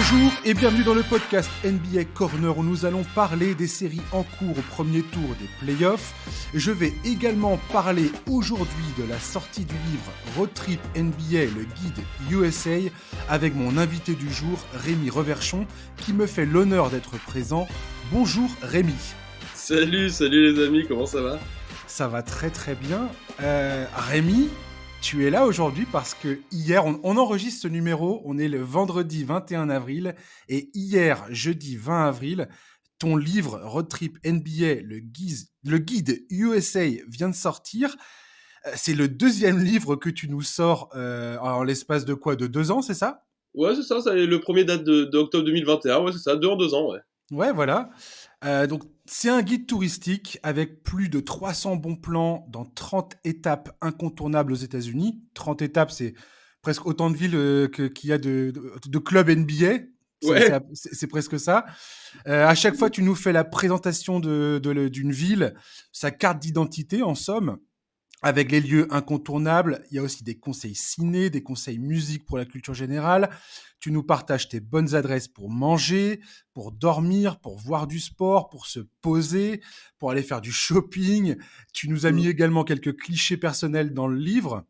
Bonjour et bienvenue dans le podcast NBA Corner où nous allons parler des séries en cours au premier tour des playoffs. Je vais également parler aujourd'hui de la sortie du livre Road Trip NBA, le guide USA, avec mon invité du jour, Rémi Reverchon, qui me fait l'honneur d'être présent. Bonjour Rémi. Salut les amis, comment ça va ? Ça va très très bien. Rémi, tu es là aujourd'hui parce que hier, on enregistre ce numéro, on est le vendredi 21 avril, et hier, jeudi 20 avril, ton livre Road Trip NBA, le guide USA vient de sortir. C'est le deuxième livre que tu nous sors en l'espace de quoi ? De 2 ans, c'est ça ? Ouais, c'est ça, le premier date d'octobre 2021, ouais, c'est ça, 2 en 2 ans, ouais. Ouais, voilà. Donc, c'est un guide touristique avec plus de 300 bons plans dans 30 étapes incontournables aux États-Unis. 30 étapes, c'est presque autant de villes qu'il y a de clubs NBA. Ouais. C'est presque ça. À chaque fois, tu nous fais la présentation d'une ville, sa carte d'identité, en somme, avec les lieux incontournables. Il y a aussi des conseils ciné, des conseils musique pour la culture générale. Tu nous partages tes bonnes adresses pour manger, pour dormir, pour voir du sport, pour se poser, pour aller faire du shopping. Tu nous as mis également quelques clichés personnels dans le livre.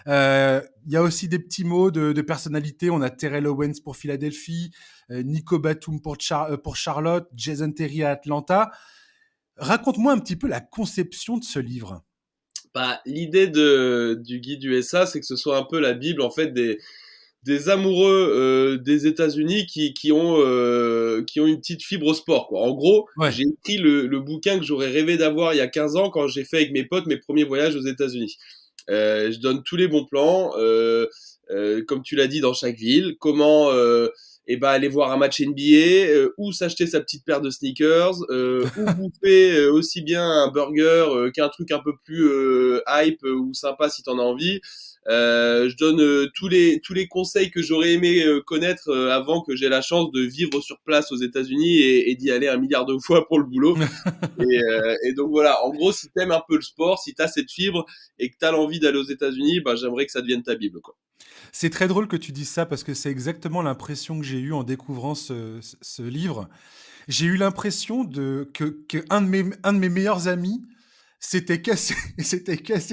Il y a aussi des petits mots de personnalité. On a Terrell Owens pour Philadelphie, Nico Batum pour Charlotte, Jason Terry à Atlanta. Raconte-moi un petit peu la conception de ce livre. Bah, l'idée du guide USA, c'est que ce soit un peu la Bible, en fait, des amoureux des États-Unis qui ont une petite fibre au sport, quoi. En gros, Ouais. j'ai écrit le bouquin que j'aurais rêvé d'avoir il y a 15 ans quand j'ai fait avec mes potes mes premiers voyages aux États-Unis. Je donne tous les bons plans, comme tu l'as dit, dans chaque ville. Comment aller voir un match NBA, ou s'acheter sa petite paire de sneakers, ou bouffer aussi bien un burger qu'un truc un peu plus hype ou sympa si t'en as envie. Je donne tous les conseils que j'aurais aimé connaître avant que j'ai la chance de vivre sur place aux États-Unis et d'y aller 1 milliard de fois pour le boulot. Et donc voilà, en gros, si t'aimes un peu le sport, si t'as cette fibre et que t'as l'envie d'aller aux États-Unis, bah j'aimerais que ça devienne ta bible, quoi. C'est très drôle que tu dises ça parce que c'est exactement l'impression que j'ai eue en découvrant ce livre. J'ai eu l'impression que un de mes meilleurs amis s'était cassé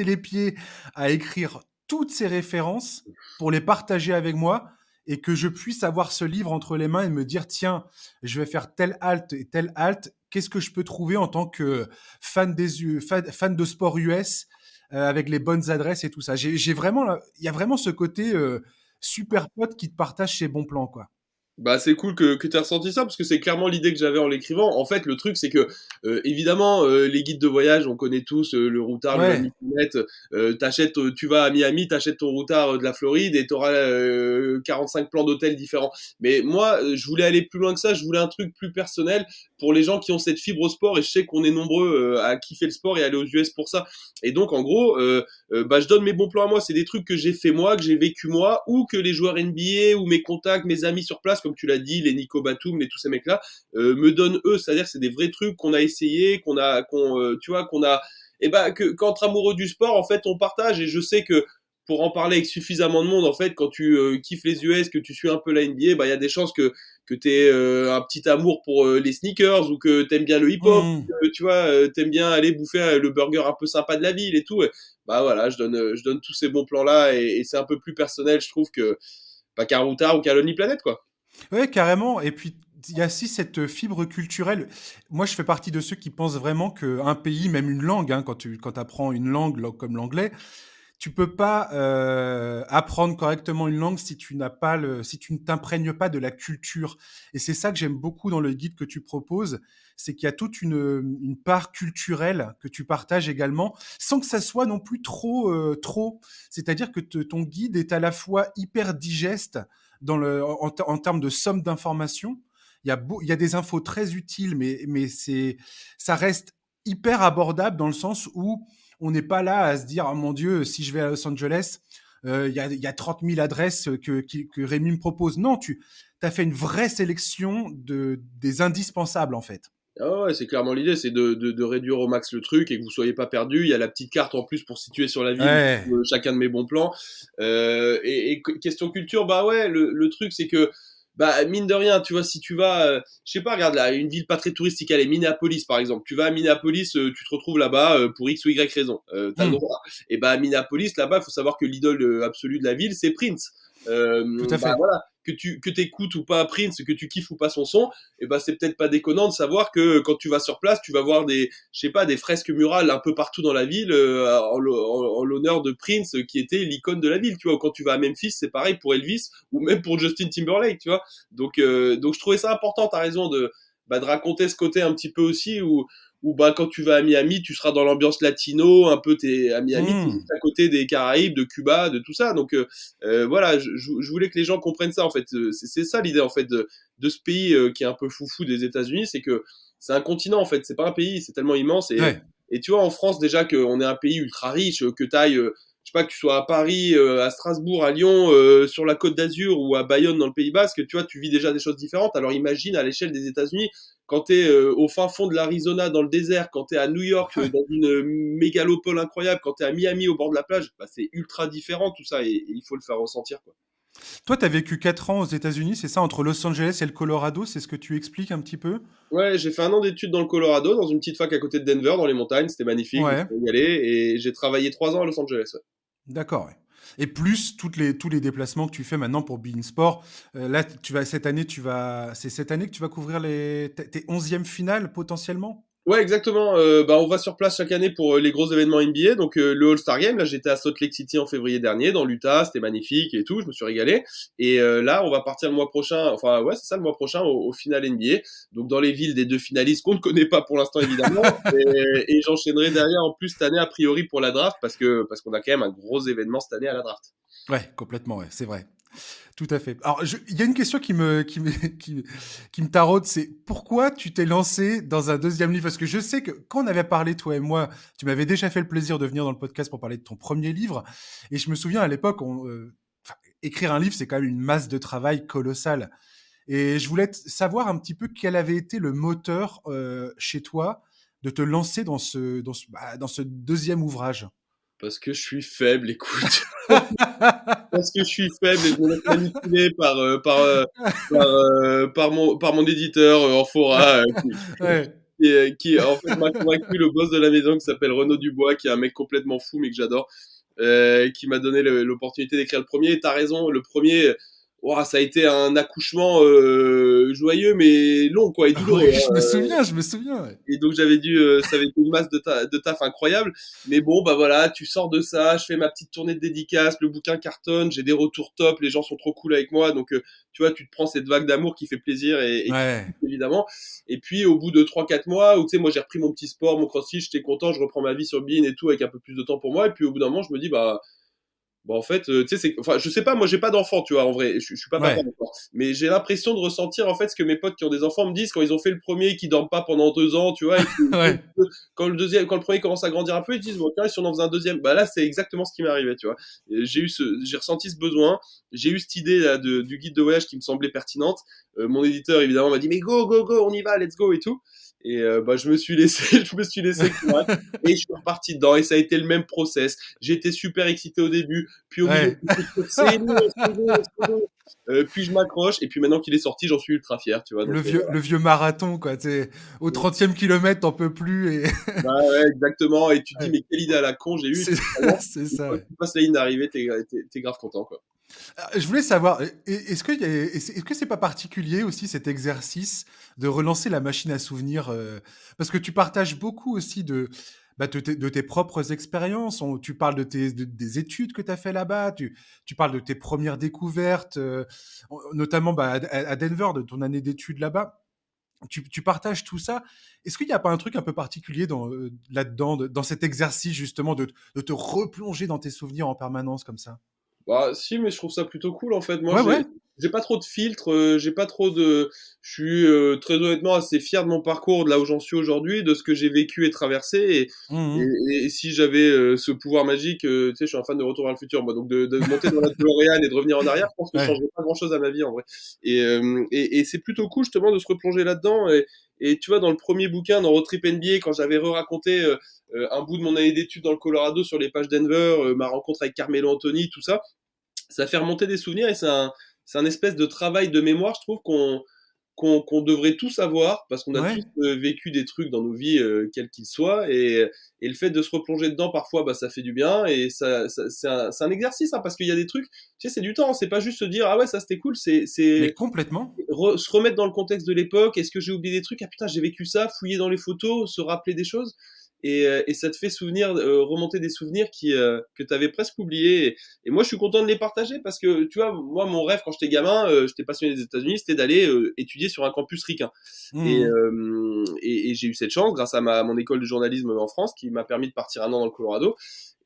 les pieds à écrire toutes ces références pour les partager avec moi et que je puisse avoir ce livre entre les mains et me dire tiens, je vais faire telle halte et telle halte. Qu'est-ce que je peux trouver en tant que fan de sport US avec les bonnes adresses et tout ça. J'ai vraiment, il y a vraiment ce côté super pote qui te partage ses bons plans, quoi. Bah c'est cool que tu as ressenti ça parce que c'est clairement l'idée que j'avais en l'écrivant. En fait, le truc c'est que évidemment les guides de voyage, on connaît tous le routard, le Ouais. Mamie tu vas à Miami, t'achètes ton routard de la Floride et t'auras 45 plans d'hôtels différents. Mais moi, je voulais aller plus loin que ça, je voulais un truc plus personnel pour les gens qui ont cette fibre au sport et je sais qu'on est nombreux à kiffer le sport et aller aux US pour ça. Et donc en gros, je donne mes bons plans à moi, c'est des trucs que j'ai fait moi, que j'ai vécu moi ou que les joueurs NBA ou mes contacts, mes amis sur place comme tu l'as dit, les Nico Batum, tous ces mecs-là, me donnent eux. C'est-à-dire que c'est des vrais trucs qu'on a essayé, qu'on a, qu'entre amoureux du sport, en fait, on partage. Et je sais que pour en parler avec suffisamment de monde, en fait, quand tu kiffes les US, que tu suis un peu la NBA, bah il y a des chances que t'aies un petit amour pour les sneakers ou que t'aimes bien le hip-hop, t'aimes bien aller bouffer le burger un peu sympa de la ville et tout. Et, bah voilà, je donne tous ces bons plans-là et c'est un peu plus personnel, je trouve, que pas qu'un routard ou qu'un Lonely Planet, quoi. Ouais, carrément. Et puis, il y a aussi cette fibre culturelle. Moi, je fais partie de ceux qui pensent vraiment qu'un pays, même une langue, hein, quand apprends une langue comme l'anglais, tu peux pas apprendre correctement une langue si tu ne t'imprègnes pas de la culture. Et c'est ça que j'aime beaucoup dans le guide que tu proposes, c'est qu'il y a toute une part culturelle que tu partages également, sans que ça soit non plus trop. C'est-à-dire que ton guide est à la fois hyper digeste en termes de somme d'informations. Il y a des infos très utiles, mais ça reste hyper abordable dans le sens où on n'est pas là à se dire oh mon Dieu, si je vais à Los Angeles, il y a 30 000 adresses que Rémi me propose. Non, tu as fait une vraie sélection des indispensables en fait. Ah ouais, c'est clairement l'idée, c'est de réduire au max le truc et que vous soyez pas perdu. Il y a la petite carte en plus pour situer sur la ville Ouais. chacun de mes bons plans. Question culture, bah ouais, le truc c'est que Bah, mine de rien, tu vois, si tu vas, je sais pas, regarde là, une ville pas très touristique, allez, Minneapolis par exemple. Tu vas à Minneapolis, tu te retrouves là-bas pour X ou Y raison. T'as le Hmm, droit. Et bah, à Minneapolis, là-bas, faut savoir que l'idole absolue de la ville, c'est Prince. tout à Bah fait. voilà, que t'écoutes ou pas Prince, que tu kiffes ou pas son son, et bah c'est peut-être pas déconnant de savoir que quand tu vas sur place, tu vas voir des, je sais pas, des fresques murales un peu partout dans la ville en l'honneur de Prince, qui était l'icône de la ville. Tu vois, ou quand tu vas à Memphis, c'est pareil pour Elvis ou même pour Justin Timberlake, tu vois. Donc je trouvais ça important, t'as raison, de raconter ce côté un petit peu aussi où bah, quand tu vas à Miami, tu seras dans l'ambiance latino, un peu t'es à Miami, t'es Hmm, juste à côté des Caraïbes, de Cuba, de tout ça. Voilà, je voulais que les gens comprennent ça en fait. C'est ça l'idée en fait de ce pays qui est un peu foufou des États-Unis, c'est que c'est un continent en fait, c'est pas un pays, c'est tellement immense ouais. et tu vois en France déjà qu'on est un pays ultra riche, que t'ailles je sais pas, que tu sois à Paris, à Strasbourg, à Lyon, sur la Côte d'Azur ou à Bayonne dans le Pays Basque, tu vois, tu vis déjà des choses différentes. Alors imagine à l'échelle des États-Unis, quand t'es au fin fond de l'Arizona, dans le désert, quand t'es à New York, Ouais. dans une mégalopole incroyable, quand t'es à Miami, au bord de la plage, bah, c'est ultra différent tout ça et il faut le faire ressentir, quoi. Toi, tu as vécu 4 ans aux États-Unis, c'est ça, entre Los Angeles et le Colorado, c'est ce que tu expliques un petit peu? Ouais, j'ai fait un an d'études dans le Colorado, dans une petite fac à côté de Denver, dans les montagnes, c'était magnifique, je me Ouais, suis régalé, et j'ai travaillé 3 ans à Los Angeles. Ouais. d'accord. Ouais. Et plus tous les déplacements que tu fais maintenant pour Bein Sport. Là, c'est cette année que tu vas couvrir tes 11e finales potentiellement? Ouais, exactement. Bah, on va sur place chaque année pour les gros événements NBA. Donc le All-Star Game, là j'étais à Salt Lake City en février dernier, dans l'Utah, c'était magnifique et tout, je me suis régalé. Et là, on va partir le mois prochain, enfin ouais, c'est ça le mois prochain au final NBA. Donc dans les villes des deux finalistes qu'on ne connaît pas pour l'instant évidemment. Et j'enchaînerai derrière en plus cette année a priori pour la draft parce qu'on a quand même un gros événement cette année à la draft. Ouais, complètement, ouais, c'est vrai. Tout à fait. Alors, il y a une question qui me taraude, c'est pourquoi tu t'es lancé dans un deuxième livre? Parce que je sais que quand on avait parlé, toi et moi, tu m'avais déjà fait le plaisir de venir dans le podcast pour parler de ton premier livre. Et je me souviens à l'époque, enfin, écrire un livre, c'est quand même une masse de travail colossale. Et je voulais savoir un petit peu quel avait été le moteur chez toi de te lancer dans ce deuxième ouvrage. Parce que je suis faible, écoute. Parce que je suis faible et je me laisse manipuler par mon éditeur en fora Ouais. qui en fait m'a convaincu le boss de la maison qui s'appelle Renaud Dubois, qui est un mec complètement fou mais que j'adore, qui m'a donné l'opportunité d'écrire le premier. Et t'as raison, le premier, ouah, ça a été un accouchement joyeux mais long quoi et douloureux. Oui, Hein. je me souviens. Ouais. Et donc j'avais dû, ça avait été une masse de taf incroyable. Mais bon, bah voilà, tu sors de ça, je fais ma petite tournée de dédicaces, le bouquin cartonne, j'ai des retours top, les gens sont trop cool avec moi. Donc tu vois, tu te prends cette vague d'amour qui fait plaisir et qui Ouais. évidemment. Et puis au bout de 3 4 mois, où tu sais, moi j'ai repris mon petit sport, mon crossfit, j'étais content, je reprends ma vie sur Bean et tout avec un peu plus de temps pour moi. Et puis au bout d'un moment, je me dis, bah bon, en fait, tu sais, enfin, je sais pas, moi, j'ai pas d'enfant, tu vois, en vrai, je suis pas papa Ouais. encore. Mais j'ai l'impression de ressentir, en fait, ce que mes potes qui ont des enfants me disent quand ils ont fait le premier, qui dorment pas pendant 2 ans, tu vois, et Ouais. quand le premier commence à grandir un peu, ils disent, bon, tiens, si on en faisait un deuxième, bah là, c'est exactement ce qui m'est arrivé, tu vois. Et j'ai ressenti ce besoin, j'ai eu cette idée, là, du guide de voyage qui me semblait pertinente. Mon éditeur, évidemment, m'a dit, mais go, go, go, on y va, let's go, et tout. Et bah, je me suis laissé, je me suis laissé convaincre, et je suis reparti dedans, et ça a été le même process. J'étais super excité au début, puis au milieu, Ouais. c'est long, c'est long, c'est long. Puis je m'accroche, et puis maintenant qu'il est sorti, j'en suis ultra fier, tu vois. Le vieux marathon, quoi. T'sais, au Voilà. 30e kilomètre, t'en peux plus. Et... Bah ouais, exactement. Et tu te dis, Ouais. mais quelle idée à la con j'ai eu. Et C'est puis finalement, c'est une ça. fois que Ouais. tu passes la ligne d'arrivée, t'es grave content, quoi. Je voulais savoir, est-ce que c'est pas particulier aussi cet exercice de relancer la machine à souvenirs parce que tu partages beaucoup aussi de tes propres expériences. Tu parles des études que tu as fait là-bas, tu parles de tes premières découvertes, notamment à Denver, de ton année d'études là-bas. Tu partages tout ça. Est-ce qu'il n'y a pas un truc un peu particulier là-dedans, dans cet exercice justement de te replonger dans tes souvenirs en permanence comme ça? Bah si, mais je trouve ça plutôt cool en fait. Moi, Ouais, ouais. j'ai pas trop de filtres, j'ai pas trop de. Je suis très honnêtement assez fier de mon parcours, de là où j'en suis aujourd'hui, de ce que j'ai vécu et traversé. Mhm. Et si j'avais ce pouvoir magique, tu sais, je suis un fan de Retour vers le futur, moi, donc de monter dans la DeLorean et de revenir en arrière, je pense que je Ouais. changerais pas grand-chose à ma vie en vrai. Et c'est plutôt cool justement de se replonger là-dedans. Et tu vois, dans le premier bouquin, dans Road Trip NBA, quand j'avais re-raconté un bout de mon année d'études dans le Colorado sur les pages Denver, ma rencontre avec Carmelo Anthony, tout ça. Ça fait remonter des souvenirs et c'est un espèce de travail de mémoire, je trouve qu'on devrait tous avoir parce qu'on a Ouais. tous vécu des trucs dans nos vies, quels qu'ils soient, et le fait de se replonger dedans parfois, bah, ça fait du bien et c'est un exercice, hein, parce qu'il y a des trucs, tu sais, c'est du temps, c'est pas juste se dire ah ouais ça c'était cool, Mais c'est complètement. se remettre dans le contexte de l'époque. Est-ce que j'ai oublié des trucs? Ah putain, j'ai vécu ça, fouiller dans les photos, se rappeler des choses. Et ça te fait remonter des souvenirs que tu avais presque oubliés. Et moi, je suis content de les partager parce que, tu vois, moi, mon rêve quand j'étais gamin, j'étais passionné des États-Unis, c'était d'aller étudier sur un campus ricain. Mmh. Et j'ai eu cette chance grâce à mon école de journalisme en France qui m'a permis de partir un an dans le Colorado.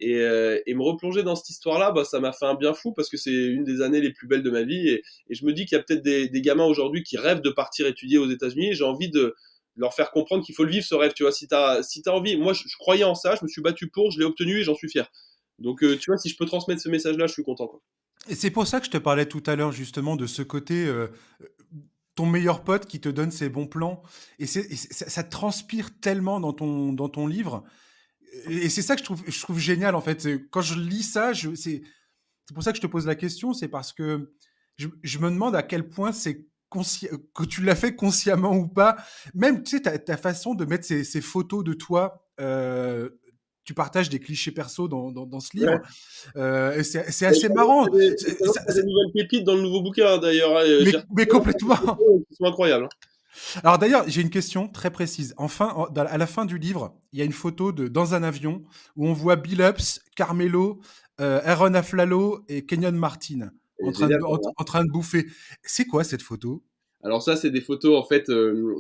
Et me replonger dans cette histoire-là, bah, ça m'a fait un bien fou parce que c'est une des années les plus belles de ma vie. Et je me dis qu'il y a peut-être des gamins aujourd'hui qui rêvent de partir étudier aux États-Unis. Et j'ai envie de leur faire comprendre qu'il faut le vivre ce rêve. Tu vois, si t'as envie, moi je croyais en ça, je me suis battu pour, je l'ai obtenu et j'en suis fier. Donc tu vois, si je peux transmettre ce message-là, je suis content, quoi. Et c'est pour ça que je te parlais tout à l'heure justement de ce côté, ton meilleur pote qui te donne ses bons plans et ça transpire tellement dans ton livre et c'est ça que je trouve génial en fait. Quand je lis ça, c'est pour ça que je te pose la question, c'est parce que je me demande à quel point que tu l'as fait consciemment ou pas. Même, tu sais, ta façon de mettre ces photos de toi, tu partages des clichés perso dans ce livre, Ouais. et c'est Et je assez t'annonce marrant. qu'il y a des je t'annonce qu'il y a des nouvelles pépites dans le nouveau bouquin, hein, d'ailleurs, hein. J'ai Mais retrouvé encore des complètement. photos qui sont incroyables, hein. Alors d'ailleurs, j'ai une question très précise. Enfin, à la fin du livre, il y a une photo dans un avion où on voit Billups, Carmelo, Aaron Aflalo et Kenyon Martin Et génial, ça. en train de bouffer. C'est quoi cette photo? Alors ça, c'est des photos, en fait,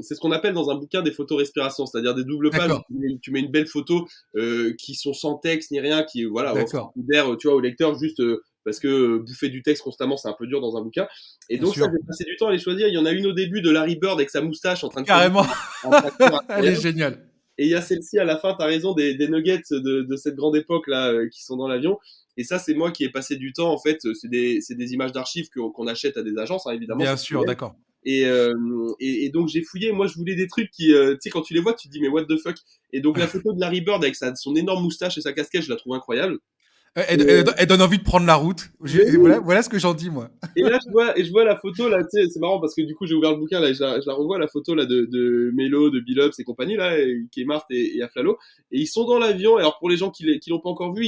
c'est ce qu'on appelle dans un bouquin des photos respiration, c'est-à-dire des doubles pages où D'accord, tu mets une belle photo qui sont sans texte ni rien, qui voilà, offre un d'accord, peu d'air, tu vois, au lecteur, juste parce que bouffer du texte constamment, c'est un peu dur dans un bouquin. Et bien donc ça, sûr. j'ai passé du temps à les choisir. Il y en a une au début de Larry Bird avec sa moustache en train de conduire Carrément. un tracteur Elle est incroyable. géniale. Et il y a celle-ci à la fin, t'as raison, des nuggets de cette grande époque là qui sont dans l'avion. Et ça, c'est moi qui ai passé du temps. En fait, c'est des images d'archives qu'on achète à des agences, hein, évidemment, Bien c'est sûr, réel. d'accord. Et donc j'ai fouillé. Moi, je voulais des trucs qui, tu sais, quand tu les vois, tu te dis mais what the fuck. Et donc la photo de Larry Bird avec son énorme moustache et sa casquette, je la trouve incroyable. Et, Elle donne envie de prendre la route. mais Voilà, oui, voilà ce que j'en dis, moi. et là, je vois la photo, là, tu sais, c'est marrant parce que du coup, j'ai ouvert le bouquin, là, et je la revois, la photo, là, de Mélo, de Billups et compagnie, là, Kmart et Aflalo. Et ils sont dans l'avion. Alors, pour les gens qui l'ont pas encore vu,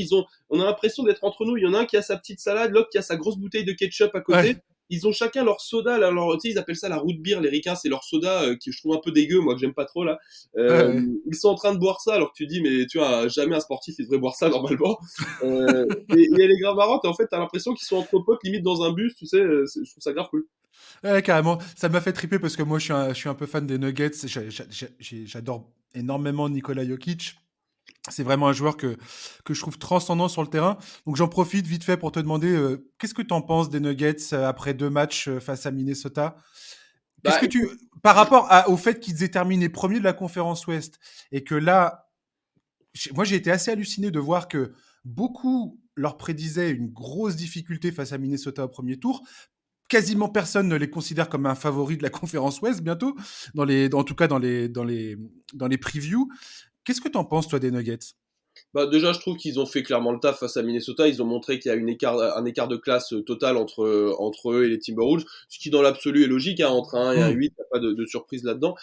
on a l'impression d'être entre nous. Il y en a un qui a sa petite salade, l'autre qui a sa grosse bouteille de ketchup à côté. Ouais. Ils ont chacun leur soda, là, tu sais, ils appellent ça la root beer, les ricains, c'est leur soda, qui je trouve un peu dégueu, moi, que j'aime pas trop, là. Ouais, Euh, ouais. Ils sont en train de boire ça, alors que tu dis, mais tu vois, jamais un sportif, il devrait boire ça, normalement. Et elle est grave marrante, et en fait, t'as l'impression qu'ils sont entre potes, limite dans un bus, tu sais, je trouve ça grave cool. Ouais, carrément. Ça m'a fait triper parce que moi, je suis un peu fan des Nuggets. J'adore énormément Nikola Jokic. C'est vraiment un joueur que je trouve transcendant sur le terrain. Donc j'en profite vite fait pour te demander qu'est-ce que tu en penses des Nuggets après 2 matchs face à Minnesota. Qu'est-ce Bah, que tu par rapport au fait qu'ils aient terminé premier de la conférence Ouest et que là, moi j'ai été assez halluciné de voir que beaucoup leur prédisaient une grosse difficulté face à Minnesota au premier tour. Quasiment personne ne les considère comme un favori de la conférence Ouest bientôt, en tout cas dans les previews. Qu'est-ce que tu en penses toi des Nuggets? Bah déjà, je trouve qu'ils ont fait clairement le taf face à Minnesota. Ils ont montré qu'il y a un écart de classe total entre eux et les Timberwolves, ce qui dans l'absolu est logique, hein, entre un 1 et un Hmm. 8, il n'y a pas de surprise là-dedans.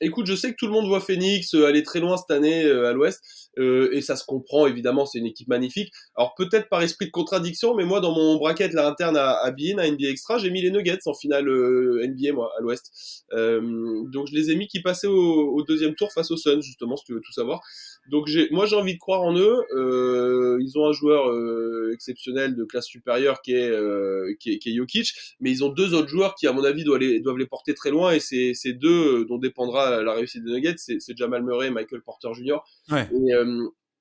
Écoute, je sais que tout le monde voit Phoenix aller très loin cette année à l'Ouest, et ça se comprend évidemment, c'est une équipe magnifique. Alors peut-être par esprit de contradiction, mais moi dans mon bracket là interne à Bein, à NBA Extra, j'ai mis les Nuggets en finale NBA moi à l'Ouest. Donc je les ai mis qui passaient au deuxième tour face aux Suns justement, si tu veux tout savoir. Donc moi j'ai envie de croire en eux. Ils ont un joueur exceptionnel de classe supérieure qui est Jokic, mais ils ont deux autres joueurs qui à mon avis doivent les porter très loin, et c'est deux dont dépendra la réussite des Nuggets, c'est Jamal Murray et Michael Porter Jr. Ouais. Et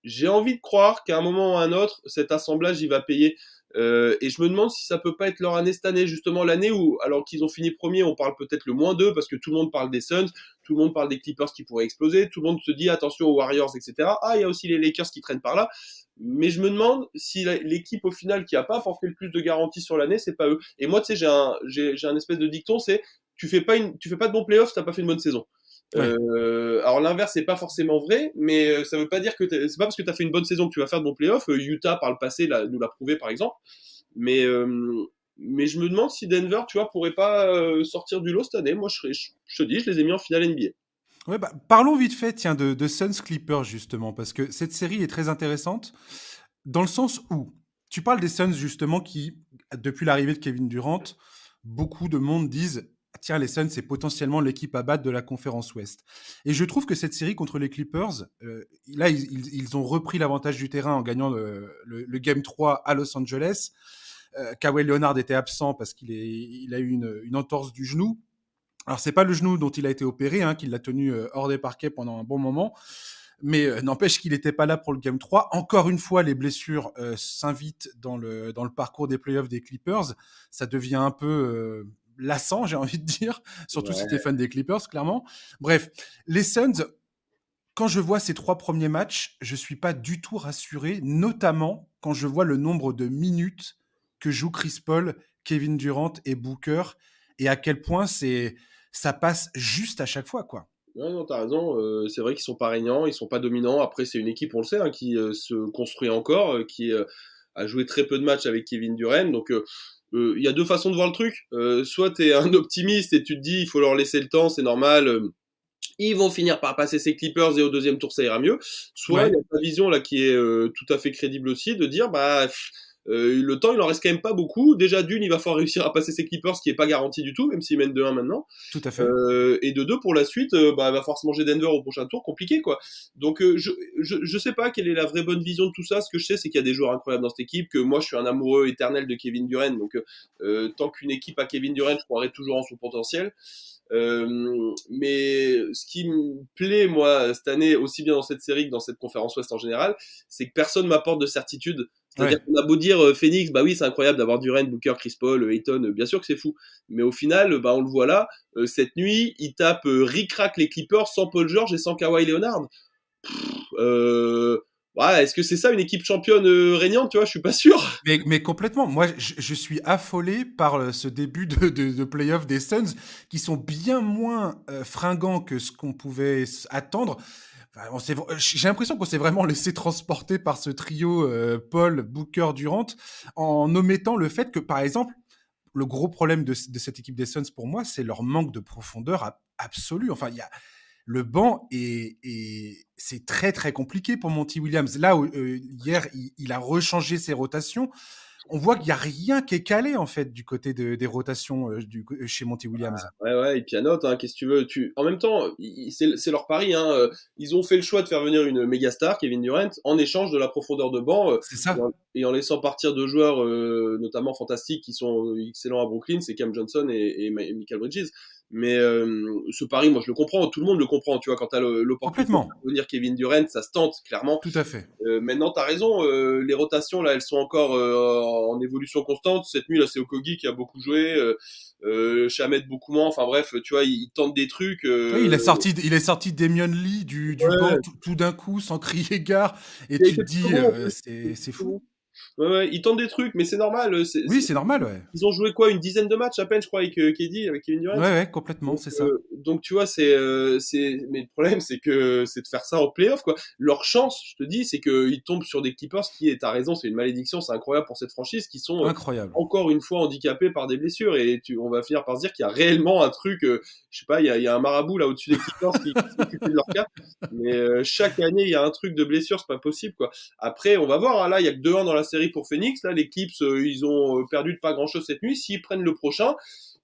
j'ai envie de croire qu'à un moment ou à un autre, cet assemblage il va payer. Et je me demande si ça peut pas être leur année cette année, justement l'année où, alors qu'ils ont fini premier, on parle peut-être le moins d'eux parce que tout le monde parle des Suns, tout le monde parle des Clippers qui pourraient exploser, tout le monde se dit attention aux Warriors, etc. Ah, il y a aussi les Lakers qui traînent par là. Mais je me demande si l'équipe au final qui a pas apporté le plus de garanties sur l'année, c'est pas eux. Et moi, tu sais, j'ai un espèce de dicton, c'est tu fais pas de bons playoffs, t'as pas fait une bonne saison. Ouais. Alors l'inverse c'est pas forcément vrai, mais ça veut pas dire que c'est pas parce que tu as fait une bonne saison que tu vas faire de bons playoffs. Utah par le passé nous l'a prouvé par exemple, mais mais je me demande si Denver, tu vois, pourrait pas sortir du lot cette année. Moi, je te dis, je les ai mis en finale NBA. Ouais, bah, parlons vite fait, tiens, de Suns Clippers, justement, parce que cette série est très intéressante, dans le sens où tu parles des Suns, justement, qui, depuis l'arrivée de Kevin Durant, beaucoup de monde disent: tiens, les Suns, c'est potentiellement l'équipe à battre de la conférence Ouest. Et je trouve que cette série contre les Clippers, là, ils ont repris l'avantage du terrain en gagnant le Game 3 à Los Angeles. Kawhi Leonard était absent parce il a eu une entorse du genou. Alors, c'est pas le genou dont il a été opéré, hein, qui l'a tenu hors des parquets pendant un bon moment, mais n'empêche qu'il n'était pas là pour le Game 3. Encore une fois, les blessures s'invitent dans le parcours des playoffs des Clippers. Ça devient un peu lassant, j'ai envie de dire, surtout si tu es Ouais. fan des Clippers, clairement. Bref, les Suns, quand je vois ces 3 premiers matchs, je suis pas du tout rassuré, notamment quand je vois le nombre de minutes que jouent Chris Paul, Kevin Durant et Booker, et à quel point ça passe juste à chaque fois, quoi. Ouais, non, t'as raison. C'est vrai qu'ils sont pas régnants, ils sont pas dominants. Après, c'est une équipe, on le sait, hein, qui se construit encore, qui a joué très peu de matchs avec Kevin Durant. Donc, il y a deux façons de voir le truc. Soit t'es un optimiste et tu te dis, il faut leur laisser le temps, c'est normal. Ils vont finir par passer ces Clippers et au deuxième tour ça ira mieux. Soit il y Ouais, a ta vision là qui est tout à fait crédible aussi de dire bah le temps il en reste quand même pas beaucoup. Déjà d'une il va falloir réussir à passer ces Clippers ce qui est pas garanti du tout même s'ils mènent 2-1 maintenant. tout à fait. Et de deux pour la suite bah va falloir se manger Denver au prochain tour compliqué quoi. Donc je sais pas quelle est la vraie bonne vision de tout ça. Ce que je sais c'est qu'il y a des joueurs incroyables dans cette équipe que moi je suis un amoureux éternel de Kevin Durant donc tant qu'une équipe a Kevin Durant je croirais toujours en son potentiel. Mais ce qui me plaît, moi, cette année, aussi bien dans cette série que dans cette conférence Ouest en général, c'est que personne m'apporte de certitude. C'est-à-dire Ouais. qu'on a beau dire Phoenix, bah oui, c'est incroyable d'avoir Durant, Booker, Chris Paul, Ayton, bien sûr que c'est fou. Mais au final, bah on le voit là, cette nuit, ils tapent ric-rac les Clippers sans Paul George et sans Kawhi Leonard. Euh, ouais, est-ce que c'est ça une équipe championne régnante, tu vois, je suis pas sûr. Mais complètement. Moi, je suis affolé par ce début de playoff des Suns, qui sont bien moins fringants que ce qu'on pouvait attendre. Enfin, j'ai l'impression qu'on s'est vraiment laissé transporter par ce trio Paul, Booker, Durant, en omettant le fait que, par exemple, le gros problème de cette équipe des Suns pour moi, c'est leur manque de profondeur absolu. Enfin, le banc c'est très très compliqué pour Monty Williams. Là, hier, il a rechangé ses rotations. On voit qu'il n'y a rien qui est calé en fait du côté des rotations chez Monty Williams. Ouais, ouais, ils pianotent, hein, qu'est-ce que tu veux. En même temps, c'est leur pari. Hein. Ils ont fait le choix de faire venir une méga star, Kevin Durant, en échange de la profondeur de banc C'est ça, et en laissant partir deux joueurs notamment fantastiques qui sont excellents à Brooklyn, c'est Cam Johnson et Michael Bridges. Mais ce pari, moi je le comprends, tout le monde le comprend. Tu vois, quand tu as l'opportunité de complètement, faire venir Kevin Durant, ça se tente, clairement. tout à fait. Maintenant, t'as raison, les rotations, là, elles sont encore en évolution constante. Cette nuit, là, c'est Okogie qui a beaucoup joué, Shamet beaucoup moins. Enfin bref, tu vois, il tente des trucs. Oui, il est sorti Damian Lee du banc Ouais, tout d'un coup sans crier gare et il a tu été te plutôt dis bon en plus. Il a été c'est plutôt fou. bon. Ouais, ouais, il tente des trucs, mais c'est normal. Oui, c'est normal, ouais. Ils ont joué quoi, une dizaine de matchs à peine, je crois, avec KD, avec Kevin Durant. Ouais, ouais, complètement, c'est ça. Donc tu vois, mais le problème c'est de faire ça en playoff quoi. Leur chance, je te dis, c'est qu'ils tombent sur des Clippers qui, t'as raison, c'est une malédiction, c'est incroyable pour cette franchise, qui sont Incroyable. encore une fois handicapés par des blessures et on va finir par se dire qu'il y a réellement un truc, je sais pas, il y a un marabout là au-dessus des Clippers qui s'occupe de leur cas, mais chaque année il y a un truc de blessure, c'est pas possible quoi. Après, on va voir, hein, là il y a que 2-1 dans la série pour Phoenix, là les Clips ils ont perdu de pas grand-chose cette nuit, s'ils prennent le prochain.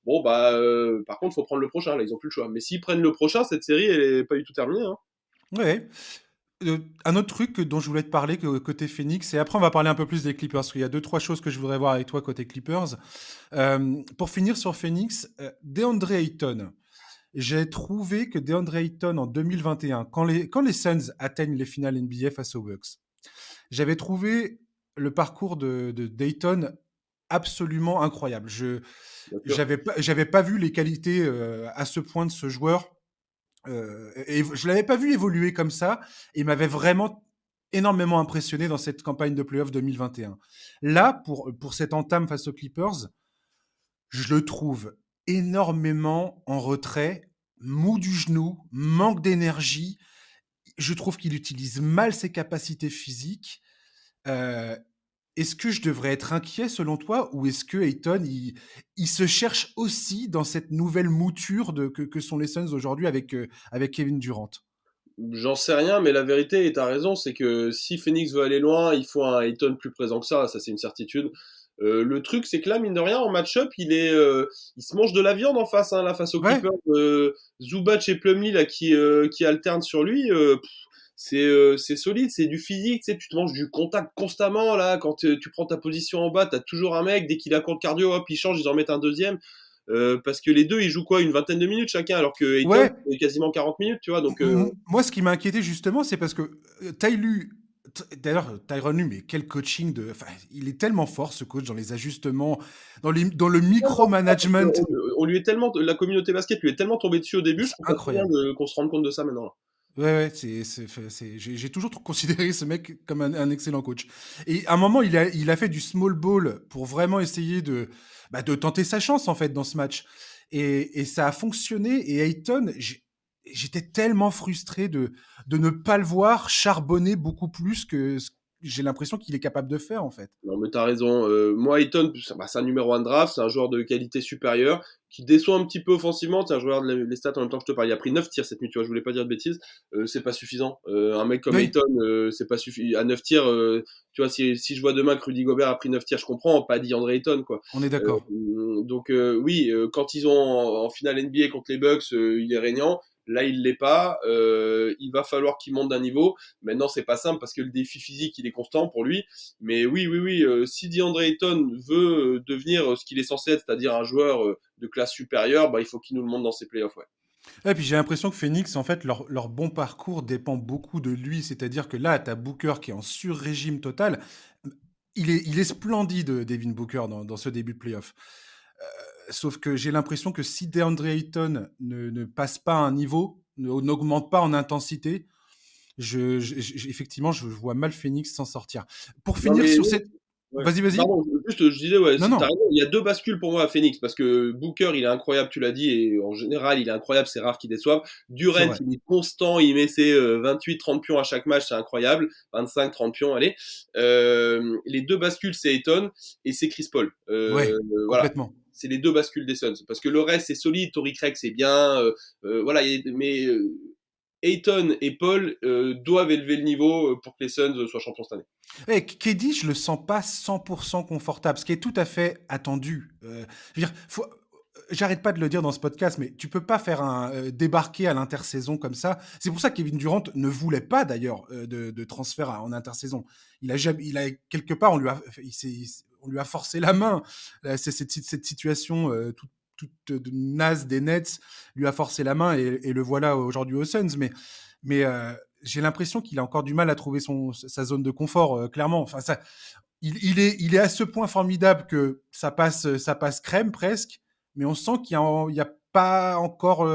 Bon, bah, par contre, faut prendre le prochain. Là, ils ont plus le choix. Mais s'ils prennent le prochain, cette série, elle est pas du tout terminée. Hein. Ouais. Un autre truc dont je voulais te parler côté Phoenix, et après on va parler un peu plus des Clippers, parce qu'il y a deux, trois choses que je voudrais voir avec toi côté Clippers. Pour finir sur Phoenix, DeAndre Ayton. J'ai trouvé que DeAndre Ayton en 2021, quand les Suns atteignent les finales NBA face aux Bucks, j'avais trouvé le parcours de Dayton absolument incroyable. Bien sûr. J'avais pas vu les qualités à ce point de ce joueur. Et je l'avais pas vu évoluer comme ça. Et il m'avait vraiment énormément impressionné dans cette campagne de playoff 2021. Là, pour cette entame face aux Clippers, je le trouve énormément en retrait, mou du genou, manque d'énergie. Je trouve qu'il utilise mal ses capacités physiques. Euh, est-ce que je devrais être inquiet selon toi ou est-ce que Ayton, il se cherche aussi dans cette nouvelle mouture que sont les Suns aujourd'hui avec Kevin Durant? J'en sais rien, mais la vérité, et t'as raison, c'est que si Phoenix veut aller loin, il faut un Ayton plus présent que ça c'est une certitude. Le truc, c'est que là, mine de rien, en match-up, il se mange de la viande en face, hein, là, face aux Ouais, Clippers. Zubac et Plumlee, là, qui alternent sur lui, c'est solide, c'est du physique, tu sais, tu te manges du contact constamment, là, quand tu prends ta position en bas, t'as toujours un mec, dès qu'il a court de cardio, hop, il change, ils en mettent un deuxième. Parce que les deux, ils jouent quoi, une vingtaine de minutes chacun, alors que Ayton, ouais. c'est quasiment 40 minutes, tu vois, donc Moi, ce qui m'a inquiété justement, c'est parce que d'ailleurs, Tyronn Lue, mais quel coaching enfin, il est tellement fort ce coach dans les ajustements, dans le micromanagement, on lui est tellement, la communauté basket lui est tellement tombée dessus au début, je c'est trouve ça trop bien incroyable. qu'on se rende compte de ça maintenant, là. Ouais, ouais, j'ai toujours considéré ce mec comme un excellent coach. Et à un moment, il a fait du small ball pour vraiment essayer de tenter sa chance en fait dans ce match. Et ça a fonctionné. Et Ayton, j'étais tellement frustré de ne pas le voir charbonner beaucoup plus que j'ai l'impression qu'il est capable de faire en fait. Non, mais t'as raison. Moi, Ayton, c'est un numéro 1 de draft, c'est un joueur de qualité supérieure, qui déçoit un petit peu offensivement. Tiens, je regarde les stats en même temps que je te parle. Il a pris 9 tirs cette nuit, tu vois, je voulais pas dire de bêtises. C'est pas suffisant. Un mec comme Oui, Ayton, c'est pas suffisant. À 9 tirs, tu vois, si je vois demain que Rudy Gobert a pris 9 tirs, je comprends, pas dit André Ayton, quoi. on est d'accord. Donc, oui, quand ils ont en finale NBA contre les Bucks, il est régnant. Là, il l'est pas. Il va falloir qu'il monte d'un niveau. Maintenant, c'est pas simple parce que le défi physique, il est constant pour lui. Mais oui, oui, oui, si DeAndre Ayton veut devenir ce qu'il est censé être, c'est-à-dire un joueur de classe supérieure, bah, il faut qu'il nous le montre dans ses playoffs. Ouais. Et puis j'ai l'impression que Phoenix, en fait, leur bon parcours dépend beaucoup de lui. C'est-à-dire que là, tu as Booker qui est en sur-régime total. Il est splendide, Devin Booker, dans ce début de playoff. Sauf que j'ai l'impression que si DeAndre Ayton ne passe pas un niveau, n'augmente pas en intensité, effectivement, je vois mal Phoenix s'en sortir. Pour Non, finir mais sur oui, cette... ouais. Vas-y, vas-y. Pardon, juste, je disais, ouais, Non, non. t'as raison, il y a deux bascules pour moi à Phoenix, parce que Booker, il est incroyable, tu l'as dit, et en général, il est incroyable, c'est rare qu'il déçoive. C'est Durant, vrai. il est constant, il met ses 28-30 pions à chaque match, c'est incroyable. 25-30 pions, allez. Les deux bascules, c'est Ayton et c'est Chris Paul. Ouais, Voilà. complètement. C'est les deux bascules des Suns. Parce que le reste, c'est solide, Torrey Craig, c'est bien, voilà, mais Ayton et Paul doivent élever le niveau pour que les Suns soient champions cette année. KD, je le sens pas 100% confortable, ce qui est tout à fait attendu. Je veux dire, j'arrête pas de le dire dans ce podcast, mais tu peux pas faire un débarquer à l'intersaison comme ça. C'est pour ça que Kevin Durant ne voulait pas d'ailleurs de transfert en intersaison. Il a quelque part, on lui a forcé la main. C'est cette situation toute naze des Nets lui a forcé la main et le voilà aujourd'hui aux Suns. Mais j'ai l'impression qu'il a encore du mal à trouver sa zone de confort, clairement. Enfin, il est à ce point formidable que ça passe crème presque, mais on sent il y a pas encore,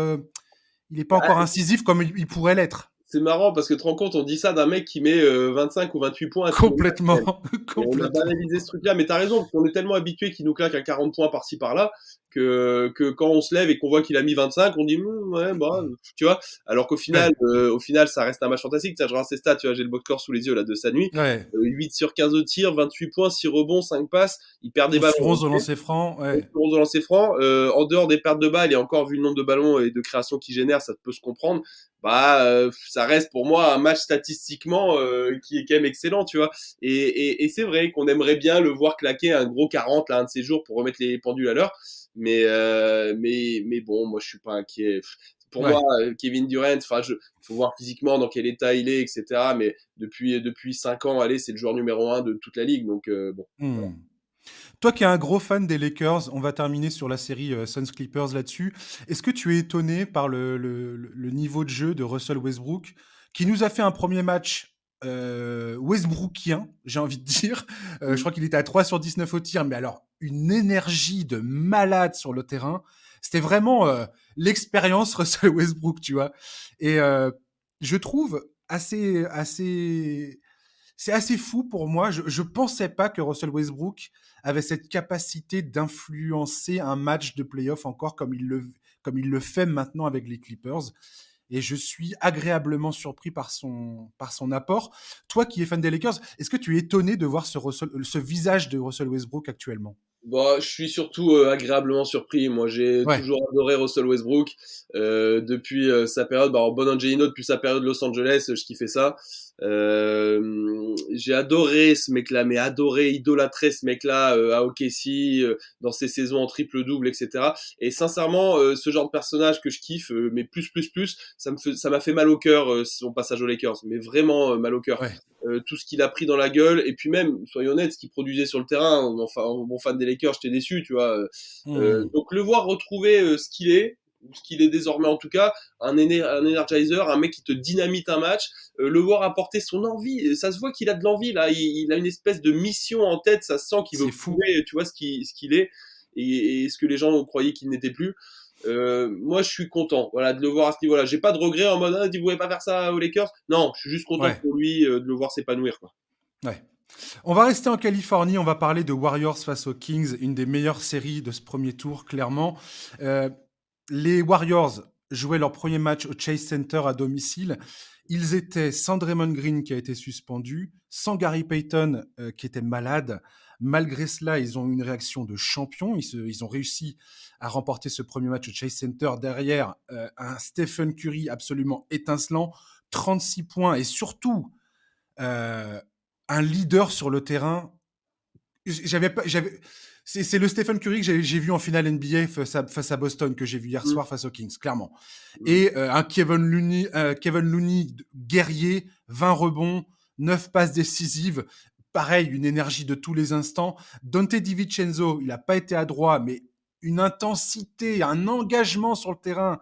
il n'est pas encore incisif comme il pourrait l'être. C'est marrant parce que tu te rends compte, on dit ça d'un mec qui met 25 ou 28 points à tous les matchs. Complètement, Et on a complètement. banalisé ce truc-là, mais t'as raison, parce qu'on est tellement habitué qu'il nous claque à 40 points par-ci par-là, que quand on se lève et qu'on voit qu'il a mis 25, on dit ouais, bah, tu vois. Alors Ouais, au final, ça reste un match fantastique. Tiens, je regarde ses stats, tu vois, j'ai le box score sous les yeux là de sa nuit. ouais. 8 sur 15 au tir, 28 points, 6 rebonds, 5 passes. Il perd des 11 ballons, sur 11 au ok. lancer franc, ouais. Pour de lancer franc, en dehors des pertes de balles et encore vu le nombre de ballons et de créations qu'il génère, ça peut se comprendre. Bah, ça reste pour moi un match statistiquement qui est quand même excellent, tu vois. Et c'est vrai qu'on aimerait bien le voir claquer un gros 40 là un de ces jours pour remettre les pendules à l'heure. Mais bon, moi je suis pas inquiet. Pour moi, Ouais. Kevin Durant, enfin, faut voir physiquement dans quel état il est, etc. Mais depuis 5 ans, allez, c'est le joueur numéro 1 de toute la ligue, donc bon. Hmm. Toi qui es un gros fan des Lakers, on va terminer sur la série Suns Clippers là-dessus. Est-ce que tu es étonné par le niveau de jeu de Russell Westbrook, qui nous a fait un premier match Westbrookien, j'ai envie de dire. Je crois qu'il était à 3 sur 19 au tir, mais alors une énergie de malade sur le terrain. C'était vraiment l'expérience Russell Westbrook, tu vois. Et je trouve c'est assez fou pour moi. Je pensais pas que Russell Westbrook avait cette capacité d'influencer un match de playoff encore comme il le fait maintenant avec les Clippers. et je suis agréablement surpris par son apport. Toi qui es fan des Lakers, est-ce que tu es étonné de voir ce visage de Russell Westbrook actuellement? Bon, je suis surtout agréablement surpris. Moi, j'ai Ouais, toujours adoré Russell Westbrook depuis sa période, en Bon Angelino, depuis sa période Los Angeles, je kiffais ça. J'ai adoré ce mec-là, mais adoré, idolâtré ce mec-là à OKC, dans ses saisons en triple-double, etc. Et sincèrement, ce genre de personnage que je kiffe, mais plus, ça m'a fait mal au cœur son passage aux Lakers, mais vraiment mal au cœur. ouais. Tout ce qu'il a pris dans la gueule, et puis même, soyons honnêtes, ce qu'il produisait sur le terrain, enfin, bon fan des Lakers, j'étais déçu, tu vois. Hmm. Donc le voir retrouver ce qu'il est désormais en tout cas, un energizer, un mec qui te dynamite un match, le voir apporter son envie, ça se voit qu'il a de l'envie là, il a une espèce de mission en tête, ça se sent qu'il veut C'est fou. prouver, tu vois, ce qu'il est, et ce que les gens croyaient qu'il n'était plus. Moi, je suis content, voilà, de le voir à ce niveau-là. J'ai pas de regret en mode, ah, tu pouvais pas faire ça aux Lakers. Non, je suis juste content Ouais, pour lui de le voir s'épanouir, quoi. ouais. On va rester en Californie, on va parler de Warriors face aux Kings, une des meilleures séries de ce premier tour, clairement. Euh, les Warriors jouaient leur premier match au Chase Center à domicile. Ils étaient sans Draymond Green qui a été suspendu, sans Gary Payton qui était malade. Malgré cela, ils ont eu une réaction de champion. Ils ont réussi à remporter ce premier match au Chase Center derrière un Stephen Curry absolument étincelant, 36 points et surtout euh, un leader sur le terrain. J'avais pas, j'avais, c'est le Stephen Curry que j'ai vu en finale NBA face à Boston, que j'ai vu hier Mm, soir face aux Kings, clairement. mm. Et un Kevin Looney guerrier, 20 rebonds, 9 passes décisives. Pareil, une énergie de tous les instants. Dante DiVincenzo, il n'a pas été adroit, mais une intensité, un engagement sur le terrain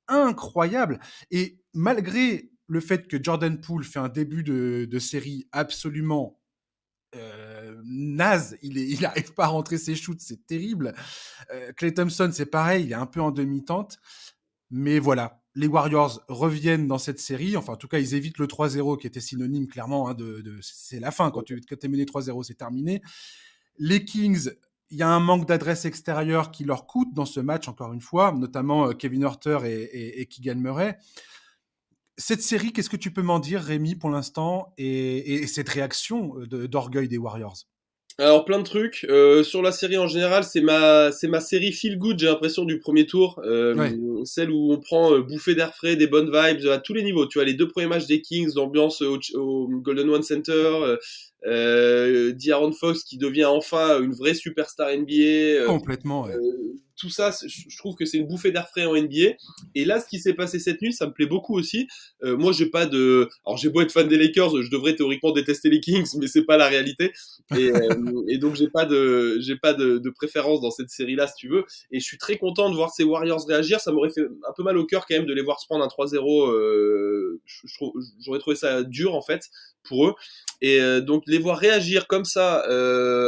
incroyable. Et malgré le fait que Jordan Poole fait un début de série absolument naze, il n'arrive pas à rentrer ses shoots, c'est terrible. Klay Thompson, c'est pareil, il est un peu en demi-tente. Mais voilà, les Warriors reviennent dans cette série. Enfin, en tout cas, ils évitent le 3-0 qui était synonyme clairement c'est la fin. Quand tu es mené 3-0, c'est terminé. Les Kings, il y a un manque d'adresse extérieure qui leur coûte dans ce match, encore une fois, notamment Kevin Huerter et Keegan Murray. Cette série, qu'est-ce que tu peux m'en dire, Rémi, pour l'instant, et cette réaction d'orgueil des Warriors? Alors plein de trucs. Sur la série en général, c'est ma série feel good. J'ai l'impression du premier tour, Ouais, celle où on prend bouffée d'air frais, des bonnes vibes à tous les niveaux. Tu vois les deux premiers matchs des Kings, l'ambiance au Golden One Center, D'Aaron Fox qui devient enfin une vraie superstar NBA. complètement, ouais. Tout ça, je trouve que c'est une bouffée d'air frais en NBA. Et là, ce qui s'est passé cette nuit, ça me plaît beaucoup aussi. Moi, j'ai pas de, alors j'ai beau être fan des Lakers, je devrais théoriquement détester les Kings, mais c'est pas la réalité. Et donc j'ai pas de préférence dans cette série-là, si tu veux. Et je suis très content de voir ces Warriors réagir. Ça m'aurait fait un peu mal au cœur quand même de les voir se prendre un 3-0. J'aurais trouvé ça dur en fait pour eux. Et donc les voir réagir comme ça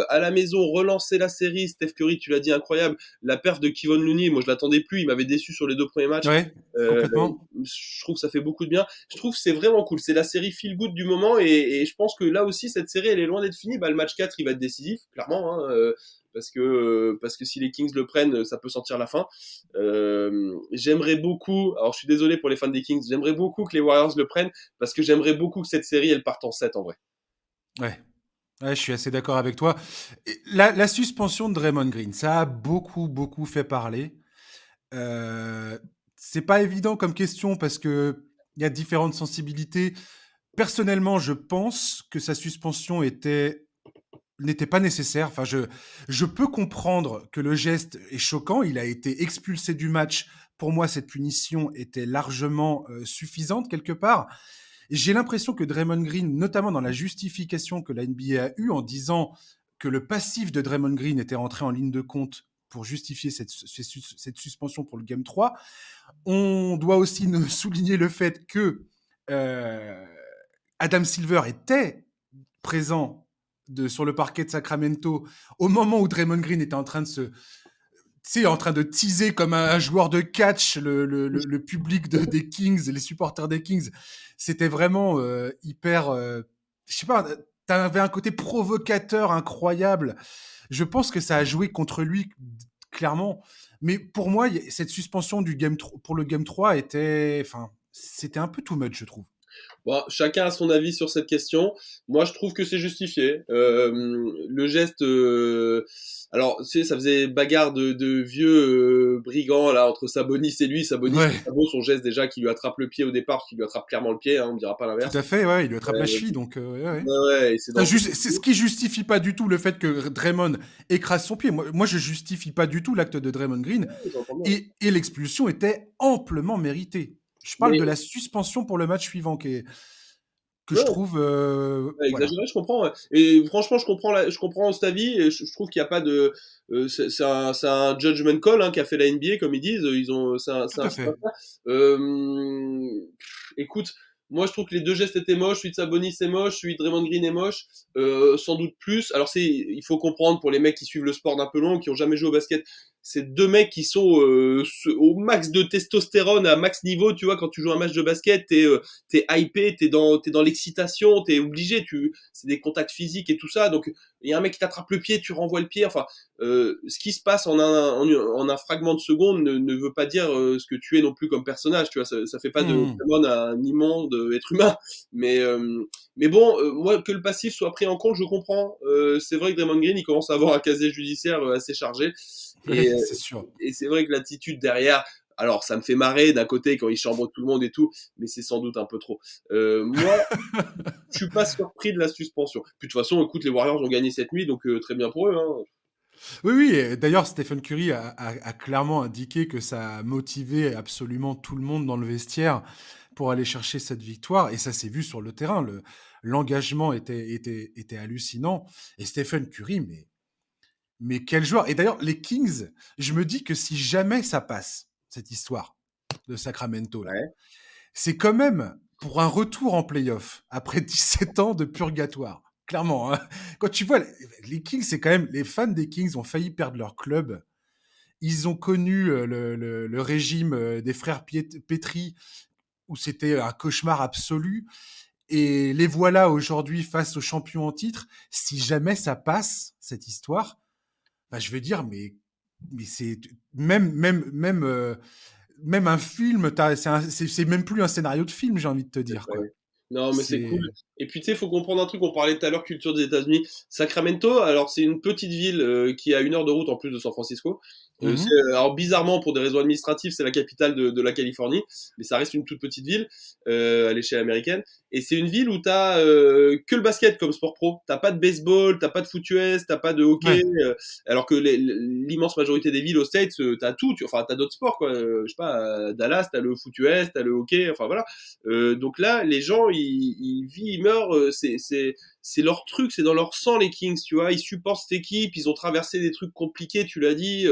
à la maison, relancer la série. Steph Curry, tu l'as dit, incroyable. La perf de Kevon Looney, moi je l'attendais plus. Il m'avait déçu sur les deux premiers matchs. Ouais, Euh, complètement. je trouve que ça fait beaucoup de bien. Je trouve que c'est vraiment cool. C'est la série feel good du moment et je pense que là aussi cette série elle est loin d'être finie. Bah, le match 4 il va être décisif, clairement, hein, parce que si les Kings le prennent, ça peut sentir la fin. J'aimerais beaucoup, alors je suis désolé pour les fans des Kings, j'aimerais beaucoup que les Warriors le prennent parce que j'aimerais beaucoup que cette série elle parte en 7 en vrai. Ouais. Ouais, je suis assez d'accord avec toi. Et la suspension de Draymond Green, ça a beaucoup, beaucoup fait parler. Euh, c'est pas évident comme question parce que il y a différentes sensibilités. Personnellement, je pense que sa suspension n'était pas nécessaire. Enfin, je peux comprendre que le geste est choquant. Il a été expulsé du match. Pour moi, cette punition était largement suffisante quelque part. J'ai l'impression que Draymond Green, notamment dans la justification que la NBA a eue en disant que le passif de Draymond Green était rentré en ligne de compte pour justifier cette suspension pour le Game 3, on doit aussi souligner le fait que euh, Adam Silver était présent sur le parquet de Sacramento au moment où Draymond Green était en train de en train de teaser comme un joueur de catch le public des Kings, les supporters des Kings. C'était vraiment hyper. Je sais pas, t'avais un côté provocateur incroyable. Je pense que ça a joué contre lui, clairement. Mais pour moi, cette suspension pour le Game 3 était. Enfin, c'était un peu too much, je trouve. Bon, chacun a son avis sur cette question. Moi, je trouve que c'est justifié. Le geste, alors, tu sais, ça faisait bagarre de vieux brigands là entre Sabonis et lui. Sabonis, Ouais, c'est pas beau son geste déjà qui lui attrape le pied au départ, qui lui attrape clairement le pied. Hein, on ne dira pas tout l'inverse. à fait, ouais, il lui attrape la Euh, cheville, donc ouais, ouais. ouais, ouais, et c'est dans cette C'est ce qui justifie pas du tout le fait que Draymond écrase son pied. Moi, je justifie pas du tout l'acte de Draymond Green vidéo, j'entends bien. et l'expulsion était amplement méritée. Je parle de Mais la suspension pour le match suivant que je ouais, trouve voilà. exagéré, je comprends. Ouais. Et franchement, je comprends cet avis. Et je trouve qu'il n'y a pas de. C'est un judgment call hein, qu'a fait la NBA, comme ils disent. Ils ont, Tout à fait. écoute, moi je trouve que les deux gestes étaient moches. Celui de Sabonis est moche, celui de Draymond Green est moche. Sans doute plus. Alors il faut comprendre pour les mecs qui suivent le sport d'un peu long, qui ont jamais joué au basket. C'est deux mecs qui sont au max de testostérone, à max niveau. Tu vois, quand tu joues un match de basket, t'es hypé, t'es dans l'excitation, t'es obligé. C'est des contacts physiques et tout ça. Donc il y a un mec qui t'attrape le pied, tu renvoies le pied. Enfin, ce qui se passe en un fragment de seconde ne veut pas dire ce que tu es non plus comme personnage, tu vois, ça fait pas de Mmh. Draymond un immonde être humain, mais mais bon, moi que le passif soit pris en compte, je comprends. C'est vrai que Draymond Green, il commence à avoir un casier judiciaire assez chargé, Oui, et, c'est sûr. et c'est vrai que l'attitude derrière, alors ça me fait marrer d'un côté quand il chambre tout le monde et tout, mais c'est sans doute un peu trop. Moi, je suis pas surpris de la suspension. Puis de toute façon, écoute, les Warriors ont gagné cette nuit, donc très bien pour eux. Hein. Oui, oui, et d'ailleurs, Stephen Curry a clairement indiqué que ça a motivé absolument tout le monde dans le vestiaire pour aller chercher cette victoire, et ça s'est vu sur le terrain. L'engagement était hallucinant. Et Stephen Curry, mais quel joueur! Et d'ailleurs, les Kings, je me dis que si jamais ça passe, cette histoire de Sacramento, là, Ouais. c'est quand même pour un retour en playoff après 17 ans de purgatoire. Clairement, hein. Quand tu vois, les Kings, c'est quand même, les fans des Kings ont failli perdre leur club. Ils ont connu le régime des frères Petri, où c'était un cauchemar absolu. Et les voilà aujourd'hui face aux champions en titre. Si jamais ça passe, cette histoire, bah, je veux dire, mais c'est même un film, c'est même plus un scénario de film, j'ai envie de te dire, quoi. Ouais. Non, mais c'est cool. C'est Et puis, tu sais, il faut comprendre un truc. On parlait tout à l'heure culture des États-Unis. Sacramento, alors c'est une petite ville qui a 1 heure de route en plus de San Francisco. Mhm. Alors bizarrement, pour des raisons administratives, c'est la capitale de la Californie, mais ça reste une toute petite ville à l'échelle américaine. Et c'est une ville où t'as que le basket comme sport pro. T'as pas de baseball, t'as pas de foot US, t'as pas de hockey. Ouais, Alors que l'immense majorité des villes aux States, t'as tout. Enfin, t'as d'autres sports quoi. Je sais pas, à Dallas, t'as le foot US, t'as le hockey. Enfin voilà. Donc là, les gens, ils vivent, ils meurent, c'est leur truc, c'est dans leur sang les Kings, tu vois. Ils supportent cette équipe, ils ont traversé des trucs compliqués, tu l'as dit.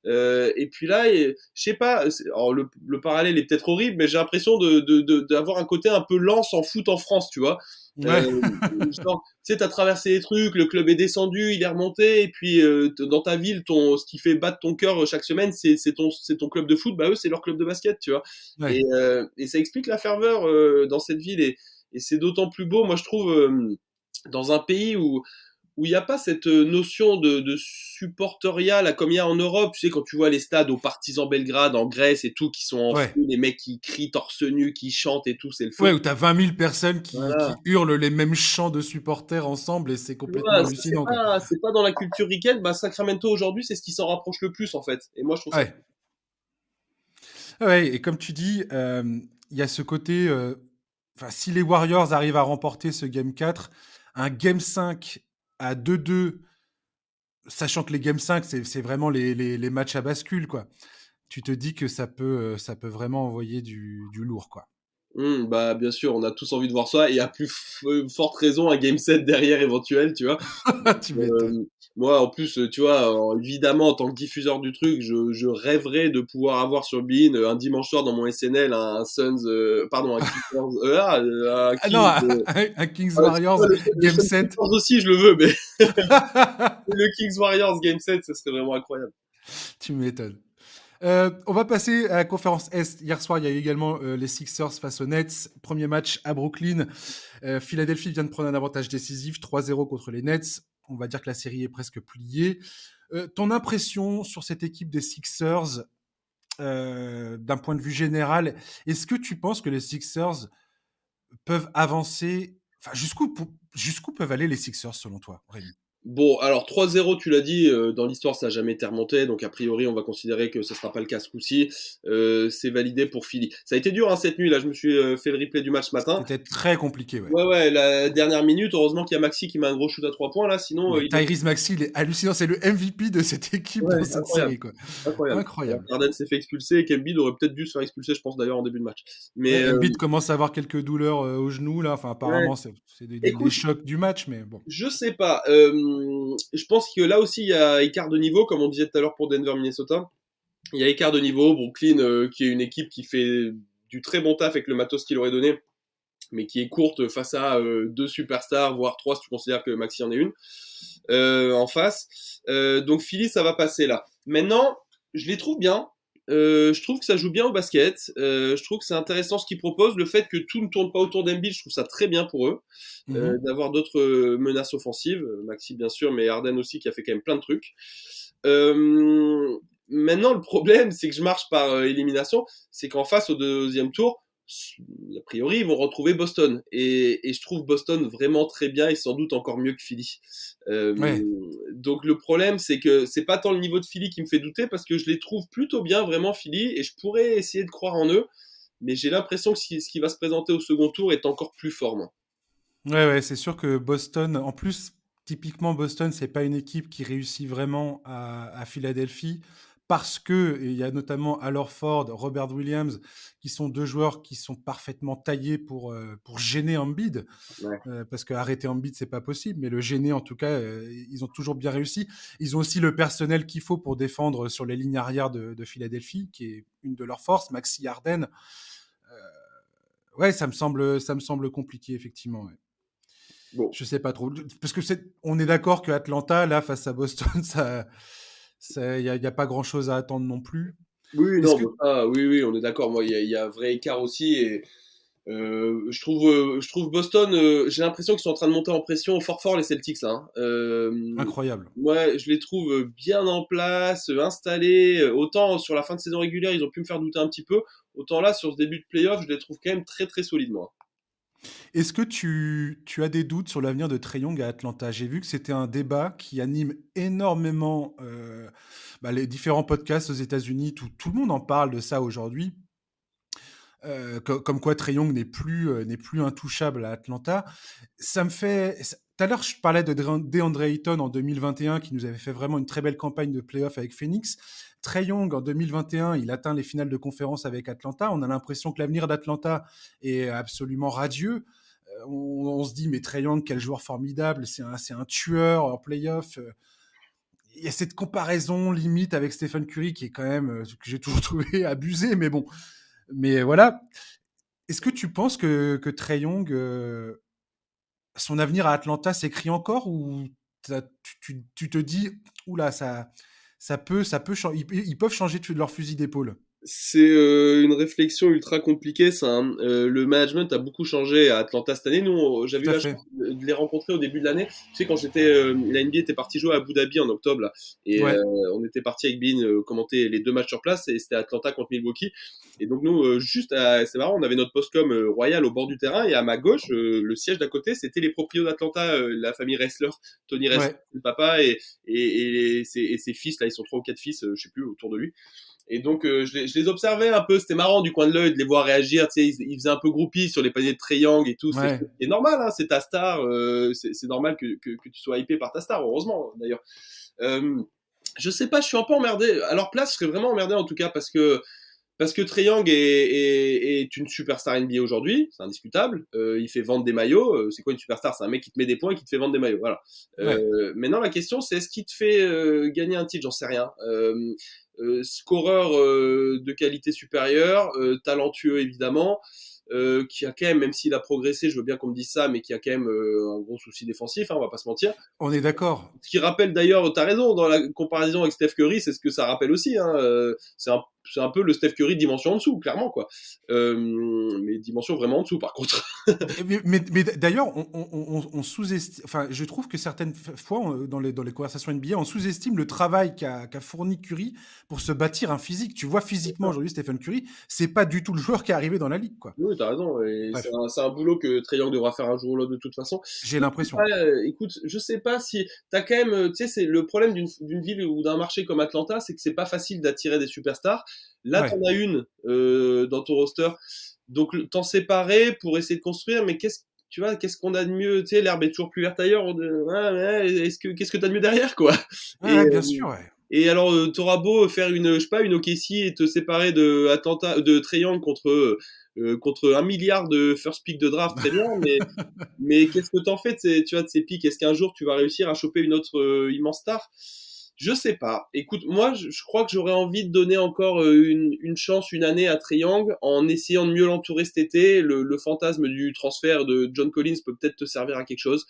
Et puis là, je sais pas, alors le parallèle est peut-être horrible, mais j'ai l'impression d'avoir un côté un peu lance en foot en France, tu vois. ouais, Genre, tu sais, t'as traversé les trucs, le club est descendu, il est remonté, et puis dans ta ville, ce qui fait battre ton cœur chaque semaine, c'est ton club de foot, bah eux, c'est leur club de basket, tu vois. ouais. Et ça explique la ferveur dans cette ville, et c'est d'autant plus beau, moi je trouve, dans un pays où il n'y a pas cette notion de supporteria là, comme il y a en Europe, tu sais, quand tu vois les stades aux Partisans Belgrade, en Grèce et tout, qui sont en feu, Ouais. les mecs qui crient torse nu, qui chantent et tout, c'est le feu. Ouais, où t'as 20 000 personnes Voilà. qui hurlent les mêmes chants de supporters ensemble et c'est Tu complètement vois, ça, hallucinant, quoi. c'est pas dans la culture ricaine. Bah, Sacramento aujourd'hui, c'est ce qui s'en rapproche le plus en fait. Et moi, je trouve ça. Ouais. Ouais, et comme tu dis, il y a ce côté, enfin, si les Warriors arrivent à remporter ce game 4, un game 5 à 2-2, sachant que les game 5, c'est vraiment les matchs à bascule, quoi. Tu te dis que ça peut vraiment envoyer du lourd, quoi. Bah, bien sûr, on a tous envie de voir ça. Et à plus forte raison, un game set derrière éventuel, tu vois. Tu m'étonnes. Euh, Moi, en plus, tu vois, évidemment, en tant que diffuseur du truc, je rêverais de pouvoir avoir sur Bein un dimanche soir dans mon SNL un Suns, pardon, un Clippers, un Ah non, Kings. un Kings Tu vois, Warriors le game Suns 7. Clippers aussi, je le veux, mais le Kings Warriors Game 7, ce serait vraiment incroyable. Tu m'étonnes. On va passer à la conférence Est. Hier soir, il y a eu également les Sixers face aux Nets. Premier match à Brooklyn. Philadelphie vient de prendre un avantage décisif, 3-0 contre les Nets. On va dire que la série est presque pliée. Ton impression sur cette équipe des Sixers, d'un point de vue général, est-ce que tu penses que les Sixers peuvent avancer, enfin, jusqu'où peuvent aller les Sixers selon toi, Rémi? Bon, alors 3-0, tu l'as dit, dans l'histoire, ça n'a jamais été remonté, donc a priori, on va considérer que ce sera pas le cas ce coup-ci. C'est validé pour Philly. Ça a été dur, hein, cette nuit, là, je me suis fait le replay du match ce matin. C'était très compliqué, ouais. Ouais, ouais, la dernière minute, heureusement qu'il y a Maxi qui met un gros shoot à 3 points, là, sinon, Mais il aurait... Tyrese Maxey, il est hallucinant, c'est le MVP de cette équipe Ouais, dans cette incroyable, série, quoi. incroyable. Alors Incroyable. Harden s'est fait expulser et Kemby aurait peut-être dû se faire expulser, je pense, d'ailleurs, en début de match. Mais, Ouais, Embiid commence à avoir quelques douleurs au genou, là. Enfin, ouais, apparemment, c'est des écoute, chocs du match, mais bon. je sais pas. Je pense que là aussi, il y a écart de niveau, comme on disait tout à l'heure pour Denver, Minnesota. Il y a écart de niveau. Brooklyn, qui est une équipe qui fait du très bon taf avec le matos qu'il aurait donné, mais qui est courte face à deux superstars, voire trois si tu considères que Maxi en est une, en face. Donc Philly, ça va passer là. Maintenant, je les trouve bien. Je trouve que ça joue bien au basket. Je trouve que c'est intéressant ce qu'ils proposent. Le fait que tout ne tourne pas autour d'Embiid, je trouve ça très bien pour eux. Mhm. D'avoir d'autres menaces offensives. Maxi, bien sûr, mais Harden aussi, qui a fait quand même plein de trucs. Maintenant, le problème, c'est que je marche par élimination. C'est qu'en face, au deuxième tour, a priori, ils vont retrouver Boston. Et je trouve Boston vraiment très bien et sans doute encore mieux que Philly. Euh, Ouais. donc le problème, c'est que c'est pas tant le niveau de Philly qui me fait douter parce que je les trouve plutôt bien, vraiment Philly, et je pourrais essayer de croire en eux. Mais j'ai l'impression que ce qui va se présenter au second tour est encore plus fort, moi. Ouais, ouais, c'est sûr que Boston, en plus, typiquement Boston, c'est pas une équipe qui réussit vraiment à Philadelphie parce que et il y a notamment Al Horford, Robert Williams, qui sont deux joueurs qui sont parfaitement taillés pour gêner Embiid. Ouais. Parce qu'arrêter Embiid, c'est pas possible, mais le gêner, en tout cas, ils ont toujours bien réussi. Ils ont aussi le personnel qu'il faut pour défendre sur les lignes arrière de Philadelphie, qui est une de leurs forces, Maxi Harden. Ouais, ça me semble compliqué, effectivement. Ouais. Bon. Je sais pas trop. Parce que on est d'accord que Atlanta, là, face à Boston, y a pas grand chose à attendre non plus. Oui, Est-ce non, que, bah, oui, oui, on est d'accord. Moi, il y a un vrai écart aussi. Et je trouve Boston, j'ai l'impression qu'ils sont en train de monter en pression fort fort les Celtics là, hein. incroyable. Ouais, je les trouve bien en place, installés. Autant sur la fin de saison régulière, ils ont pu me faire douter un petit peu. Autant là, sur ce début de playoff, je les trouve quand même très très solides, moi. Est-ce que tu as des doutes sur l'avenir de Trae Young à Atlanta? J'ai vu que c'était un débat qui anime énormément les différents podcasts aux États-Unis. Tout le monde en parle de ça aujourd'hui. Comme quoi Trae Young n'est plus intouchable à Atlanta. Ça me fait. Tout à l'heure, je parlais de DeAndre Ayton en 2021, qui nous avait fait vraiment une très belle campagne de playoff avec Phoenix. Trae Young, en 2021, il atteint les finales de conférence avec Atlanta. On a l'impression que l'avenir d'Atlanta est absolument radieux. On se dit, mais Trae Young, quel joueur formidable, c'est un tueur en playoff. Il y a cette comparaison limite avec Stephen Curry qui est quand même, que j'ai toujours trouvé abusé, mais bon. Mais voilà, est-ce que tu penses que Trae Young, son avenir à Atlanta s'écrit encore ou tu te dis, oula, ça peut changer, ils peuvent changer de leur fusil d'épaule? C'est une réflexion ultra compliquée, ça, hein. Le management a beaucoup changé à Atlanta cette année. Nous, j'ai eu Tout à la fait. chance de les rencontrer au début de l'année. Tu sais, quand la NBA était partie jouer à Abu Dhabi en octobre, là, et Ouais, on était parti avec Bean commenter les deux matchs sur place, et c'était Atlanta contre Milwaukee. Et donc nous, c'est marrant, on avait notre postcom royal au bord du terrain, et à ma gauche, le siège d'à côté, c'était les proprios d'Atlanta, la famille Ressler, Tony Ressler, ouais. le papa, et ses fils, là, ils sont trois ou quatre fils, je sais plus, autour de lui. Et donc, je les observais un peu, c'était marrant du coin de l'œil de les voir réagir, tu sais, ils faisaient un peu groupies sur les paniers de triangle et tout, Ouais. c'est normal, hein, c'est ta star, c'est normal que tu sois hypé par ta star, heureusement d'ailleurs. Euh, je sais pas, je suis un peu emmerdé, à leur place, je serais vraiment emmerdé en tout cas, parce que Trae Young est une superstar NBA aujourd'hui, c'est indiscutable. Il fait vendre des maillots. C'est quoi une superstar? C'est un mec qui te met des points et qui te fait vendre des maillots. Voilà. Ouais. Maintenant, la question, c'est est-ce qu'il te fait gagner un titre? J'en sais rien. Scoreur de qualité supérieure, talentueux évidemment, qui a quand même s'il a progressé, je veux bien qu'on me dise ça, mais qui a quand même un gros souci défensif, hein, on va pas se mentir. On est d'accord. Ce qui rappelle d'ailleurs, t'as raison, dans la comparaison avec Steph Curry, c'est ce que ça rappelle aussi, hein. C'est c'est un peu le Steph Curry dimension en dessous, clairement, quoi. Mais dimension vraiment en dessous, par contre. Mais d'ailleurs, on sous-estime. Enfin, je trouve que certaines fois, dans les conversations NBA, on sous-estime le travail qu'a fourni Curry pour se bâtir un physique. Tu vois, physiquement, aujourd'hui, Stephen Curry, c'est pas du tout le joueur qui est arrivé dans la ligue, quoi. Oui, t'as raison. Et Bref, c'est un boulot que Trae Young devra faire un jour ou l'autre de toute façon. j'ai Je sais l'impression. pas, écoute, je sais pas si t'as quand même, tu sais, c'est le problème d'une ville ou d'un marché comme Atlanta, c'est que c'est pas facile d'attirer des superstars. Là, Ouais. t'en as une dans ton roster, donc t'en séparer pour essayer de construire. Mais tu vois, qu'est-ce qu'on a de mieux? Tu sais, l'herbe est toujours plus verte ailleurs. Qu'est-ce que t'as de mieux derrière, quoi? Ouais, Et ouais, bien sûr, ouais. et alors, t'auras beau faire je sais pas, une OKC et te séparer de Atlanta, de Trae Young contre 1 milliard de first pick de draft, très bien, mais qu'est-ce que t'en fais, tu vois, de ces picks? Est-ce qu'un jour tu vas réussir à choper une autre immense star? Je sais pas. Écoute, moi, je crois que j'aurais envie de donner encore une chance, une année à Trae Young en essayant de mieux l'entourer cet été. Le fantasme du transfert de John Collins peut peut-être te servir à quelque chose.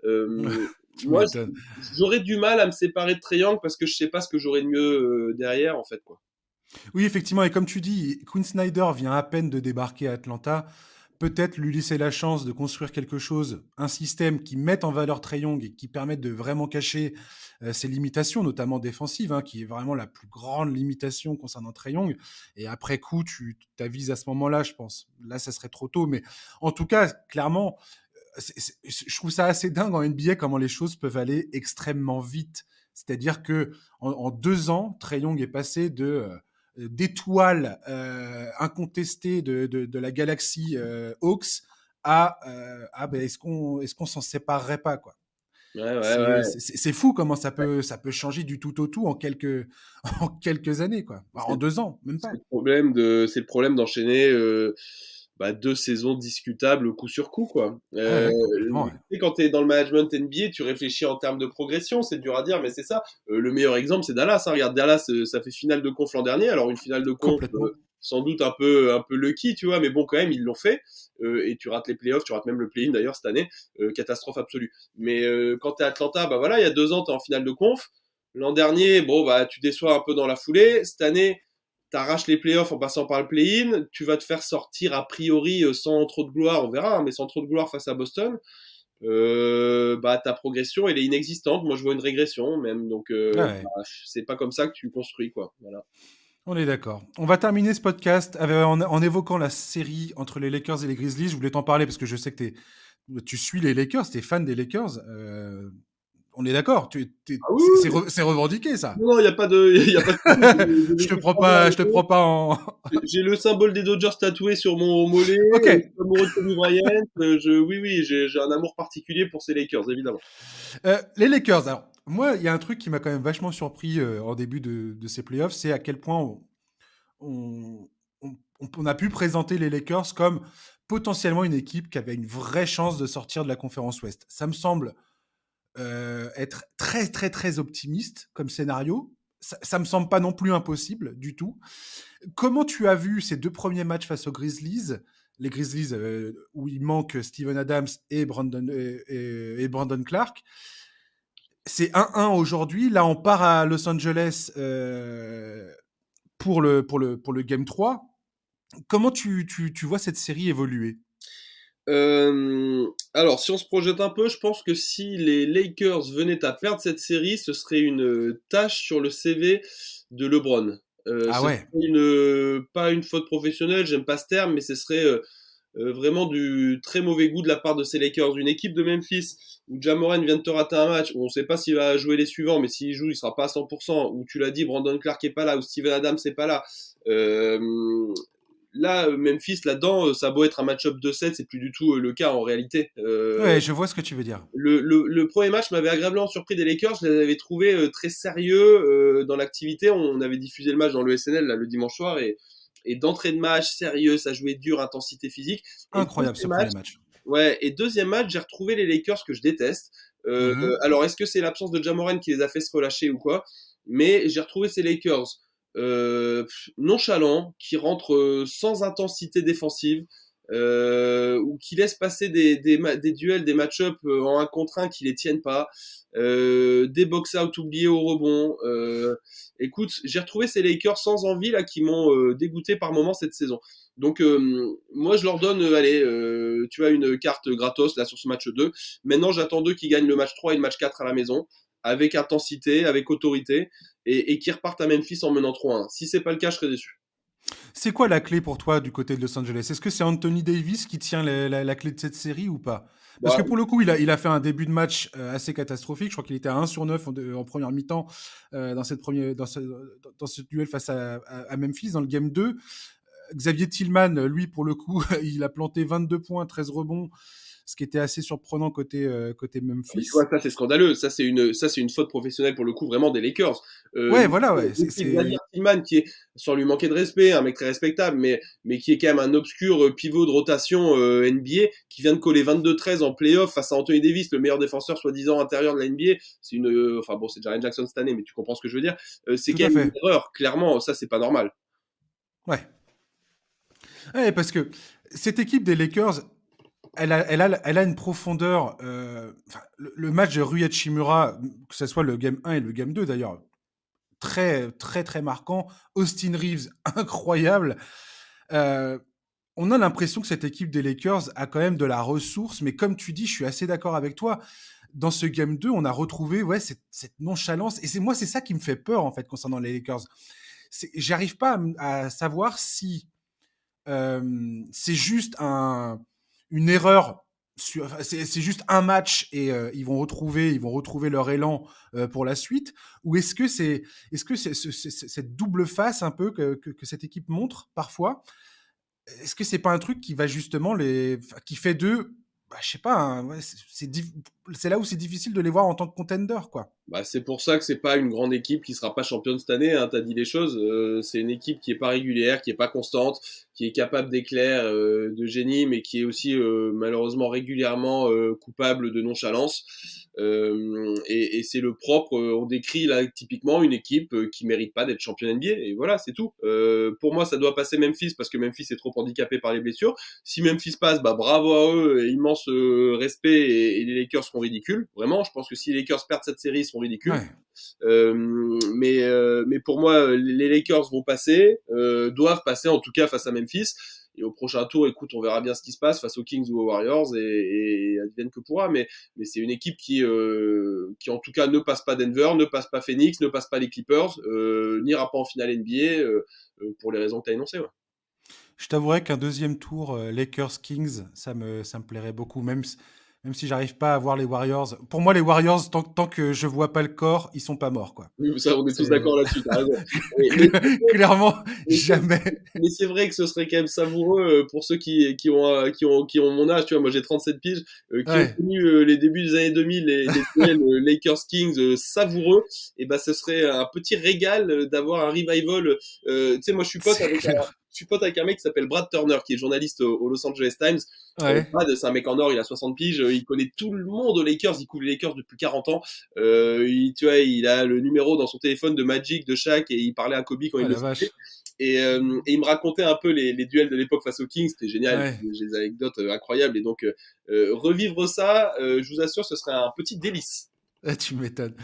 Tu Moi, m'étonnes. j'aurais du mal à me séparer de Trae Young parce que je sais pas ce que j'aurais de mieux derrière, en fait, quoi. Oui, effectivement, et comme tu dis, Quinn Snyder vient à peine de débarquer à Atlanta. Peut-être lui laisser la chance de construire quelque chose, un système qui mette en valeur Trae Young et qui permette de vraiment cacher ses limitations, notamment défensives, hein, qui est vraiment la plus grande limitation concernant Trae Young. Et après coup, tu t'avises à ce moment-là, je pense. Là, ça serait trop tôt, mais en tout cas, clairement, je trouve ça assez dingue en NBA comment les choses peuvent aller extrêmement vite. C'est-à-dire que en 2 ans, Trae Young est passé d'étoile incontestée de la galaxie Hawks à ben, est-ce qu'on s'en séparerait pas, quoi. Ouais, ouais, ouais. C'est fou comment ça peut changer du tout au tout en quelques, en quelques années, quoi. Enfin, en C'est 2 ans, même pas. c'est le problème d'enchaîner 2 saisons discutables coup sur coup, quoi. Ouais, ouais, complètement. Ouais. Tu sais, quand tu es dans le management NBA, tu réfléchis en termes de progression, c'est dur à dire, mais c'est ça. Le meilleur exemple, c'est Dallas, hein. Regarde, Dallas, ça fait finale de conf l'an dernier, alors une finale de conf Complètement. sans doute un peu lucky, tu vois, mais bon, quand même, ils l'ont fait. Et tu rates les playoffs, tu rates même le play-in d'ailleurs cette année, catastrophe absolue. Mais quand tu es à Atlanta, bah voilà, il y a 2 ans, tu es en finale de conf. L'an dernier, bon, bah tu déçois un peu dans la foulée. Cette année, t'arraches les playoffs en passant par le play-in, tu vas te faire sortir a priori sans trop de gloire, on verra, hein, mais sans trop de gloire face à Boston. Bah ta progression elle est inexistante. Moi je vois une régression même, donc Ouais, ouais. bah, c'est pas comme ça que tu construis, quoi. Voilà. On est d'accord. On va terminer ce podcast en évoquant la série entre les Lakers et les Grizzlies. Je voulais t'en parler parce que je sais que tu suis les Lakers, tu es fan des Lakers. On est d'accord. Ah oui, oui. C'est revendiqué, ça. Non, il y a pas de, il y a pas de souci. J'ai Je te vécu prends 3 ans pas, je avec te eux. prends pas en. J'ai le symbole des Dodgers tatoué sur mon mollet. Ok. Je suis amoureux de Kobe Bryant. Oui, oui, j'ai un amour particulier pour ces Lakers, évidemment. Les Lakers. Alors, moi, il y a un truc qui m'a quand même vachement surpris en début de ces playoffs, c'est à quel point on, on a pu présenter les Lakers comme potentiellement une équipe qui avait une vraie chance de sortir de la conférence Ouest. Ça me semble être très très très optimiste comme scénario. Ça me semble pas non plus impossible du tout. Comment tu as vu ces 2 premiers matchs face aux Grizzlies, les Grizzlies où il manque Steven Adams et Brandon Clark? C'est 1-1 aujourd'hui. Là, on part à Los Angeles pour le Game 3. Comment tu vois cette série évoluer? Alors, si on se projette un peu, je pense que si les Lakers venaient à perdre cette série, ce serait une tâche sur le CV de LeBron. Ah Ce serait ouais. pas une faute professionnelle, j'aime pas ce terme, mais ce serait vraiment du très mauvais goût de la part de ces Lakers. Une équipe de Memphis où Ja Morant vient de te rater un match, où on sait pas s'il va jouer les suivants, mais s'il joue, il sera pas à 100%, où tu l'as dit, Brandon Clark est pas là, où Steven Adams est pas là. Euh, Là, Memphis, là-dedans, ça a beau être un match-up de 7, c'est plus du tout le cas en réalité. Ouais, je vois ce que tu veux dire. Le premier match m'avait agréablement surpris des Lakers. Je les avais trouvés très sérieux dans l'activité. On avait diffusé le match dans le SNL là, le dimanche soir et d'entrée de match, sérieux, ça jouait dur, intensité physique. Et Incroyable ce premier match. deuxième match, j'ai retrouvé les Lakers que je déteste. Mhm. Alors, est-ce que c'est l'absence de Ja Morant qui les a fait se relâcher ou quoi? Mais j'ai retrouvé ces Lakers nonchalants, qui rentrent sans intensité défensive, ou qui laissent passer des duels, des match-up en 1 contre 1 qui les tiennent pas, des box-out oubliés au rebond. Écoute, j'ai retrouvé ces Lakers sans envie là qui m'ont dégoûté par moments cette saison. Donc moi je leur donne, allez, tu as une carte gratos là sur ce match 2. Maintenant j'attends d'eux qui gagnent le match 3 et le match 4 à la maison, avec intensité, avec autorité, et qui repartent à Memphis en menant 3-1. Si c'est pas le cas, je serais déçu. C'est quoi la clé pour toi du côté de Los Angeles? Est-ce que c'est Anthony Davis qui tient la clé de cette série ou pas? Parce Bah, que pour le coup, il a fait un début de match assez catastrophique. Je crois qu'il était à 1 sur 9 en première mi-temps dans ce duel face à Memphis, dans le game 2. Xavier Tillman, lui, pour le coup, il a planté 22 points, 13 rebonds, ce qui était assez surprenant côté mais tu Memphis. vois, ça c'est scandaleux. Ça c'est une faute professionnelle pour le coup vraiment des Lakers. Ouais, voilà, ouais. Xavier Tillman qui est, sans lui manquer de respect, un mec très respectable, mais qui est quand même un obscur pivot de rotation NBA, qui vient de coller 22-13 en playoff face à Anthony Davis, le meilleur défenseur soi-disant intérieur de la NBA. C'est enfin bon, c'est Jaren Jackson cette année, mais tu comprends ce que je veux dire. C'est Tout quand à même une fait. erreur. Clairement, ça c'est pas normal. Ouais. Ouais, parce que cette équipe des Lakers, elle a une profondeur. Le match de Rui Hachimura, que ce soit le game 1 et le game 2 d'ailleurs, très, très, très marquant. Austin Reeves, incroyable. Euh, on a l'impression que cette équipe des Lakers a quand même de la ressource, mais comme tu dis, je suis assez d'accord avec toi. Dans ce game 2, on a retrouvé cette nonchalance. Et c'est ça qui me fait peur, en fait, concernant les Lakers. J'arrive pas à savoir si c'est juste une erreur. C'est juste un match et ils vont retrouver leur élan pour la suite. Ou est-ce que cette double face un peu que cette équipe montre parfois, est-ce que c'est pas un truc qui va justement qui fait d'eux, bah, je sais pas, ouais, c'est là où c'est difficile de les voir en tant que contender, quoi. Bah, c'est pour ça que c'est pas une grande équipe qui sera pas championne cette année, hein, t'as dit les choses. C'est une équipe qui est pas régulière, qui est pas constante, qui est capable d'éclairs de génie, mais qui est aussi malheureusement régulièrement coupable de nonchalance. Et c'est le propre. On décrit là typiquement une équipe qui mérite pas d'être championne NBA. Et voilà, c'est tout. Pour moi, ça doit passer Memphis parce que Memphis est trop handicapé par les blessures. Si Memphis passe, bah bravo à eux, immense respect, et les Lakers seront ridicules. Vraiment, je pense que si les Lakers perdent cette série, ils seront ridicules. Ouais. Mais pour moi, les Lakers vont passer, doivent passer en tout cas face à Memphis. Et au prochain tour, écoute, on verra bien ce qui se passe face aux Kings ou aux Warriors, et advienne que pourra. Mais c'est une équipe qui en tout cas ne passe pas Denver, ne passe pas Phoenix, ne passe pas les Clippers, n'ira pas en finale NBA pour les raisons que tu as énoncées. Ouais. Je t'avouerais qu'un deuxième tour Lakers-Kings, ça me plairait beaucoup, même si j'arrive pas à voir les Warriors. Pour moi, les Warriors, tant que je vois pas le corps, ils sont pas morts, quoi. Oui, ça, on est tous C'est d'accord là-dessus, t'as raison. Mais, clairement mais c'est jamais. mais c'est vrai que ce serait quand même savoureux pour ceux qui ont mon âge, tu vois, moi j'ai 37 piges, qui ont Ouais. connu les débuts des années 2000, les duels Lakers Kings savoureux, et ben ce serait un petit régal d'avoir un revival. Tu sais, moi C'est clair. je suis pote avec un mec qui s'appelle Brad Turner, qui est journaliste au Los Angeles Times. Ouais. Brad, c'est un mec en or, il a 60 piges, il connaît tout le monde aux Lakers, il couvre les Lakers depuis 40 ans. Tu vois, il a le numéro dans son téléphone de Magic, de Shaq, et il parlait à Kobe quand il Ouais, le la citait. vache. Et il me racontait un peu les duels de l'époque face aux Kings, c'était génial, Ouais. j'ai des anecdotes incroyables, et donc revivre ça, je vous assure, ce serait un petit délice. Ah, tu m'étonnes.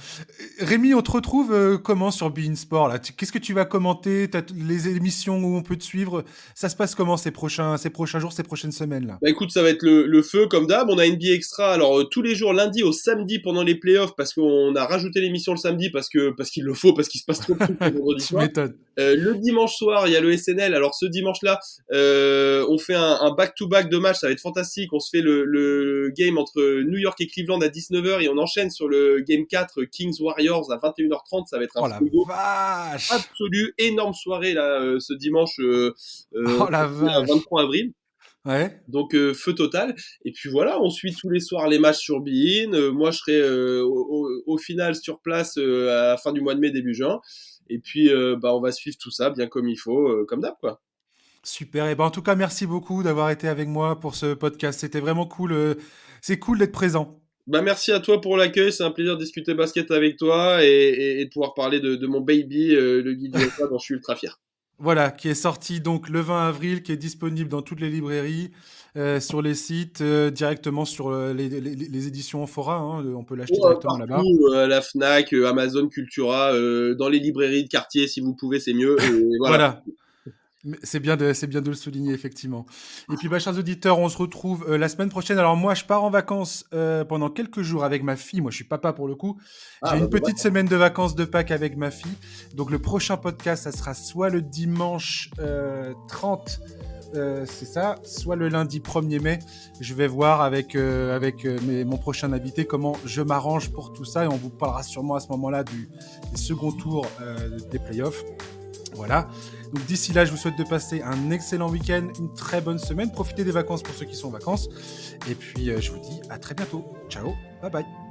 Rémi, on te retrouve comment sur Bein Sport là? Qu'est-ce que tu vas commenter? T'as les émissions où on peut te suivre? Ça se passe comment ces prochains jours, ces prochaines semaines là? Bah écoute, ça va être le feu comme d'hab. On a NBA Extra, alors tous les jours, lundi au samedi pendant les playoffs, parce qu'on a rajouté l'émission le samedi parce qu'il le faut, parce qu'il se passe trop de trucs le vendredi Tu soir. m'étonnes. Le dimanche soir, il y a le SNL. Alors ce dimanche-là, on fait un back-to-back de matchs, ça va être fantastique. On se fait le game entre New York et Cleveland à 19h, et on enchaîne sur le game 4 Kings Warriors à 21h30. Ça va être un Oh la frigo vache! absolu. Énorme soirée là ce dimanche Oh la à vache! 23 avril. Ouais. Donc feu total. Et puis voilà, on suit tous les soirs les matchs sur Bein. Moi, je serai au final sur place à la fin du mois de mai, début juin. Et puis, bah, on va suivre tout ça bien comme il faut, comme d'hab, quoi. Super. Et ben en tout cas, merci beaucoup d'avoir été avec moi pour ce podcast. C'était vraiment cool. C'est cool d'être présent. Bah, merci à toi pour l'accueil. C'est un plaisir de discuter basket avec toi, et de pouvoir parler de mon baby, le Guy du dont je suis ultra fier. Voilà, qui est sorti donc le 20 avril, qui est disponible dans toutes les librairies, sur les sites, directement sur les éditions Amphora, hein, on peut l'acheter directement là-bas. Partout, la Fnac, Amazon, Cultura, dans les librairies de quartier, si vous pouvez, c'est mieux. Et voilà. Voilà. Mais c'est bien de le souligner, effectivement. Et puis, bah, chers auditeurs, on se retrouve la semaine prochaine. Alors, moi, je pars en vacances pendant quelques jours avec ma fille. Moi, je suis papa pour le coup. J'ai Ah, bah, une dommage. petite semaine de vacances de Pâques avec ma fille. Donc, le prochain podcast, ça sera soit le dimanche 30, c'est ça, soit le lundi 1er mai. Je vais voir avec mon prochain invité comment je m'arrange pour tout ça. Et on vous parlera sûrement à ce moment-là des seconds tours des playoffs. Voilà. Donc d'ici là, je vous souhaite de passer un excellent week-end, une très bonne semaine. Profitez des vacances pour ceux qui sont en vacances. Et puis, je vous dis à très bientôt. Ciao, bye bye.